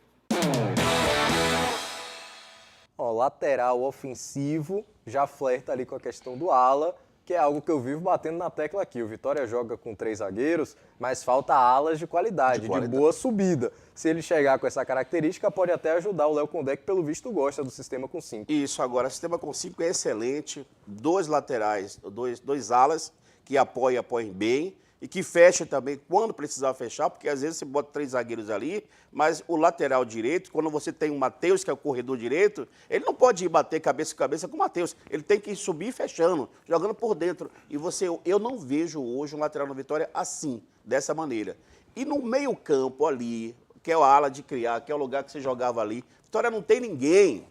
A: Ó, lateral ofensivo já flerta ali com a questão do ala, que é algo que eu vivo batendo na tecla aqui. O Vitória joga com 3 zagueiros, mas falta alas de qualidade, de boa subida. Se ele chegar com essa característica, pode até ajudar o Léo Condé, que pelo visto gosta do sistema com 5.
B: Isso, agora, o sistema com 5 é excelente. 2 laterais, dois alas que apoiem bem e que fechem também quando precisar fechar, porque às vezes você bota 3 zagueiros ali, mas o lateral direito, quando você tem o Matheus, que é o corredor direito, ele não pode ir bater cabeça a cabeça com o Matheus. Ele tem que subir fechando, jogando por dentro. E eu não vejo hoje um lateral no Vitória assim, dessa maneira. E no meio campo ali, que é a ala de criar, que é o lugar que você jogava ali, Vitória não tem ninguém.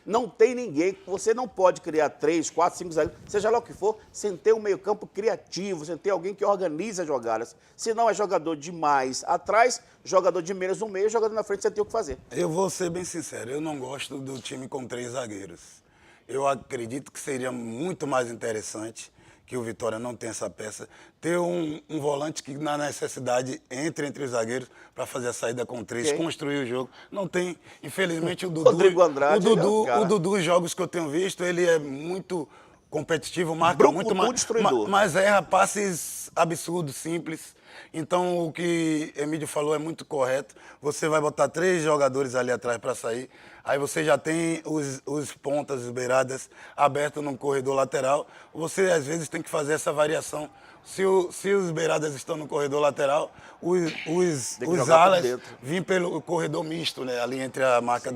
B: Não tem ninguém. Você não pode criar 3, 4, 5 zagueiros, seja lá o que for, sem ter um meio-campo criativo, sem ter alguém que organize as jogadas. Se não é jogador de mais atrás, jogador de menos no meio, jogador na frente, você tem o que fazer.
C: Eu vou ser bem sincero, eu não gosto do time com 3 zagueiros. Eu acredito que seria muito mais interessante, que o Vitória não tem essa peça, ter um volante que, na necessidade, entre os zagueiros para fazer a saída com 3, construir o jogo. Não tem. Infelizmente, o Dudu...
B: Rodrigo Andrade,
C: o Dudu, os jogos que eu tenho visto, ele é muito competitivo, marca muito mais, mas erra passes absurdos, simples. Então, o que Emílio falou é muito correto. Você vai botar 3 jogadores ali atrás para sair, aí você já tem os pontas, os beiradas abertos no corredor lateral. Você, às vezes, tem que fazer essa variação. Se os beiradas estão no corredor lateral, os alas vêm pelo corredor misto, né, ali entre a marca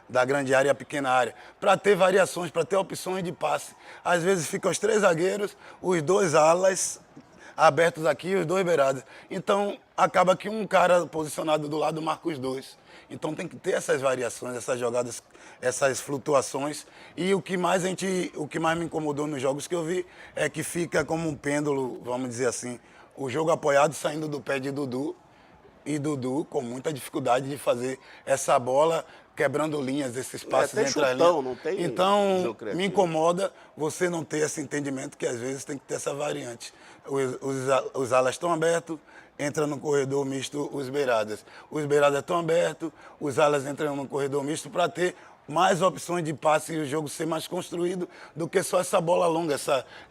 C: da grande área e a pequena área, para ter variações, para ter opções de passe. Às vezes ficam os 3 zagueiros, os 2 alas abertos aqui e os 2 beiradas. Então, acaba que um cara posicionado do lado marca os 2. Então, tem que ter essas variações, essas jogadas, essas flutuações. E o que mais me incomodou nos jogos que eu vi é que fica como um pêndulo, vamos dizer assim, o jogo apoiado saindo do pé de Dudu, e Dudu com muita dificuldade de fazer essa bola, quebrando linhas, esses passes entre as linhas. Então, me incomoda você não ter esse entendimento que às vezes tem que ter essa variante. Os alas estão abertos, entra no corredor misto os beiradas. Os beiradas estão abertos, os alas entram no corredor misto para ter mais opções de passe e o jogo ser mais construído do que só essa bola longa,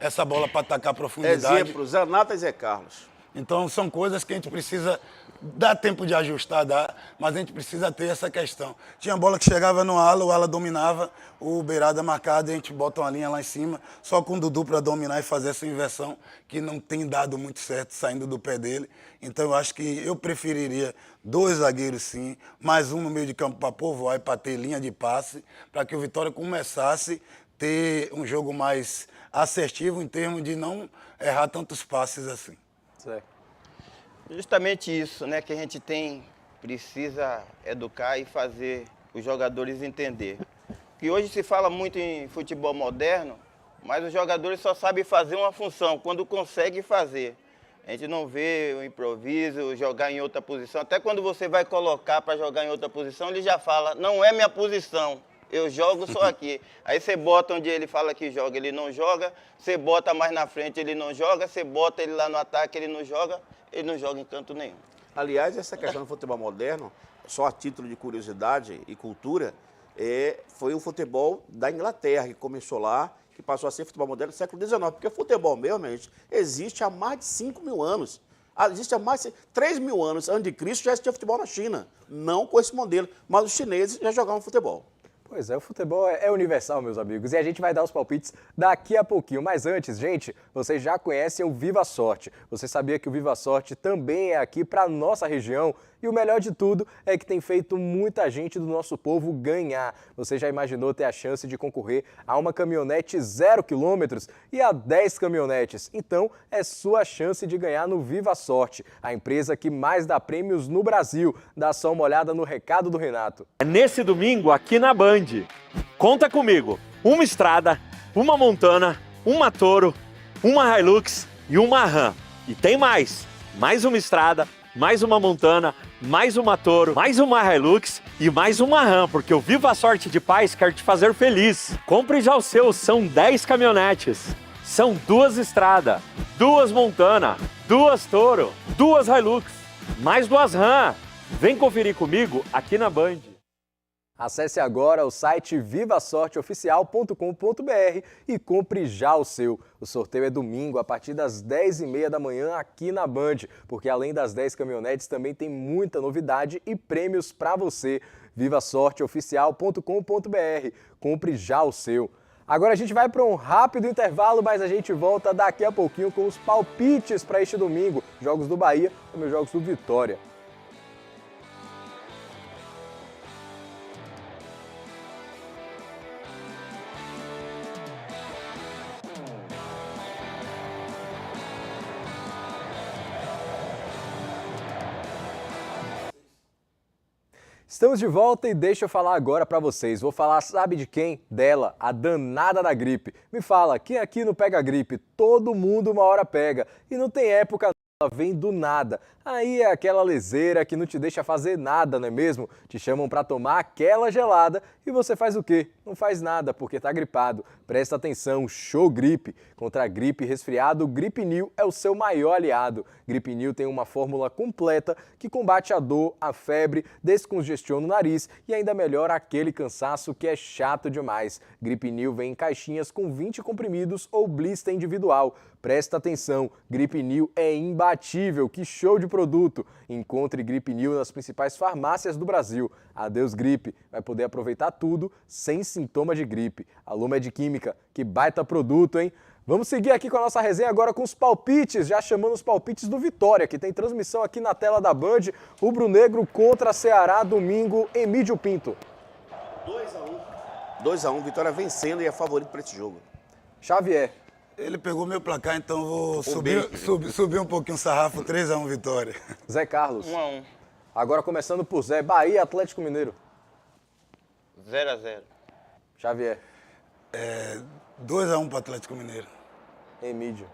C: essa bola para atacar a profundidade.
B: Exemplo, Zé Nata e Zé Carlos.
C: Então, são coisas que a gente precisa dar tempo de ajustar, mas a gente precisa ter essa questão. Tinha bola que chegava no ala, o ala dominava, o beirada marcado, e a gente bota uma linha lá em cima, só com o Dudu para dominar e fazer essa inversão, que não tem dado muito certo saindo do pé dele. Então, eu acho que eu preferiria 2 zagueiros, sim, mais um no meio de campo para povoar e para ter linha de passe, para que o Vitória começasse a ter um jogo mais assertivo em termos de não errar tantos passes assim.
A: Certo.
D: Justamente isso, né, que a gente precisa educar e fazer os jogadores entender. Que hoje se fala muito em futebol moderno, mas os jogadores só sabem fazer uma função, quando conseguem fazer. A gente não vê o improviso, jogar em outra posição. Até quando você vai colocar para jogar em outra posição, ele já fala, não é minha posição, eu jogo só aqui. Aí você bota onde ele fala que joga, ele não joga. Você bota mais na frente, ele não joga. Você bota ele lá no ataque, ele não joga em canto nenhum.
B: Aliás, essa questão do futebol moderno, só a título de curiosidade e cultura, foi o futebol da Inglaterra, que começou lá, que passou a ser futebol moderno no século XIX. Porque o futebol mesmo, gente, existe há mais de 5 mil anos. Existe há mais de 3 mil anos. Antes de Cristo já existia futebol na China. Não com esse modelo, mas os chineses já jogavam futebol.
A: Pois é, o futebol é universal, meus amigos, e a gente vai dar os palpites daqui a pouquinho. Mas antes, gente, vocês já conhecem o Viva Sorte. Você sabia que o Viva Sorte também é aqui para nossa região? E o melhor de tudo é que tem feito muita gente do nosso povo ganhar. Você já imaginou ter a chance de concorrer a uma caminhonete 0 km e a 10 caminhonetes? Então, é sua chance de ganhar no Viva Sorte, a empresa que mais dá prêmios no Brasil. Dá só uma olhada no recado do Renato.
O: Nesse domingo, aqui na Band, conta comigo. Uma Estrada, uma Montana, uma Toro, uma Hilux e uma Ram. E tem mais! Mais uma Estrada, mais uma Montana, mais uma Toro, mais uma Hilux e mais uma Ram, porque o Viva a Sorte de Paz quer te fazer feliz. Compre já o seu, são 10 caminhonetes. São 2 Estrada, 2 Montana, 2 Toro, 2 Hilux, mais 2 Ram. Vem conferir comigo aqui na Band.
A: Acesse agora o site vivasorteoficial.com.br e compre já o seu. O sorteio é domingo, a partir das 10h30 da manhã aqui na Band, porque além das 10 caminhonetes também tem muita novidade e prêmios para você. vivasorteoficial.com.br. Compre já o seu. Agora a gente vai para um rápido intervalo, mas a gente volta daqui a pouquinho com os palpites para este domingo. Jogos do Bahia e meus jogos do Vitória. Estamos de volta e deixa eu falar agora pra vocês. Vou falar, sabe de quem? Dela, a danada da gripe. Me fala, quem aqui não pega gripe? Todo mundo uma hora pega. E não tem época, ela vem do nada. Aí é aquela leseira que não te deixa fazer nada, não é mesmo? Te chamam pra tomar aquela gelada e você faz o quê? Não faz nada porque tá gripado. Presta atenção, show gripe. Contra a gripe e resfriado, o Gripinil é o seu maior aliado. Gripinil tem uma fórmula completa que combate a dor, a febre, descongestiona o nariz e ainda melhora aquele cansaço que é chato demais. Gripinil vem em caixinhas com 20 comprimidos ou blister individual. Presta atenção, Gripinil é imbatível, que show de produto. Encontre Gripinil nas principais farmácias do Brasil. Adeus gripe, vai poder aproveitar tudo sem sintoma de gripe. Alô Medquímica, que baita produto, hein? Vamos seguir aqui com a nossa resenha agora com os palpites, já chamando os palpites do Vitória, que tem transmissão aqui na tela da Band. Rubro-Negro contra Ceará, domingo, Emílio Pinto.
B: 2-1, Vitória vencendo e é favorito para esse jogo.
A: Xavier.
C: Ele pegou meu placar, então vou subir um pouquinho o sarrafo, 3-1 Vitória.
A: Zé Carlos.
D: 1-1.
A: Agora começando por Zé, Bahia e Atlético Mineiro.
D: 0-0.
A: Xavier.
C: 2-1 para o Atlético Mineiro.
A: Emílio.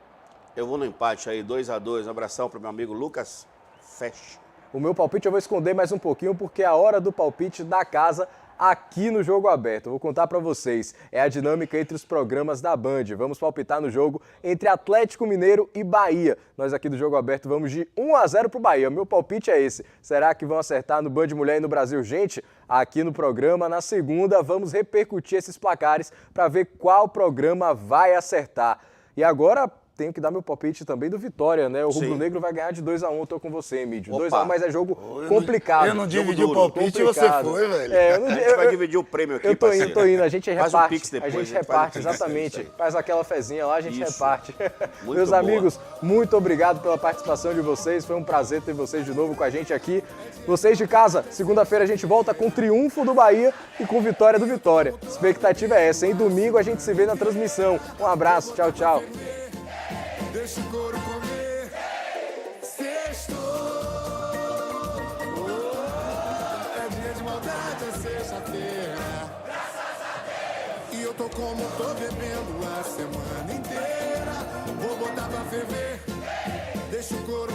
B: Eu vou no empate aí, 2-2. Um abração para meu amigo Lucas Fesch.
A: O meu palpite eu vou esconder mais um pouquinho porque é a hora do palpite da casa aqui no Jogo Aberto. Vou contar para vocês, é a dinâmica entre os programas da Band. Vamos palpitar no jogo entre Atlético Mineiro e Bahia. Nós aqui do Jogo Aberto vamos de 1-0 pro Bahia. Meu palpite é esse. Será que vão acertar no Band Mulher e no Brasil Gente? Aqui no programa, na segunda, vamos repercutir esses placares para ver qual programa vai acertar. E agora tenho que dar meu palpite também do Vitória, né? O Rubro-Negro vai ganhar de 2-1, eu tô com você, Emílio. 2-1, mas é jogo complicado.
C: Eu não dividi o palpite e você foi, velho.
B: A gente vai dividir o prêmio aqui,
A: Eu tô indo, a gente reparte.
B: Faz um pix depois.
A: A gente reparte, exatamente. Faz aquela fezinha lá, a gente
B: Isso.
A: reparte.
B: Muito
A: Meus
B: boa.
A: amigos, muito obrigado pela participação de vocês. Foi um prazer ter vocês de novo com a gente aqui. Vocês de casa, segunda-feira a gente volta com o triunfo do Bahia e com vitória do Vitória. A expectativa é essa, hein? Domingo a gente se vê na transmissão. Um abraço, tchau, tchau.
P: Deixa o couro comer, sextou. É dia de maldade, é sexta-feira. Graças a Deus. E eu tô como tô bebendo a semana inteira.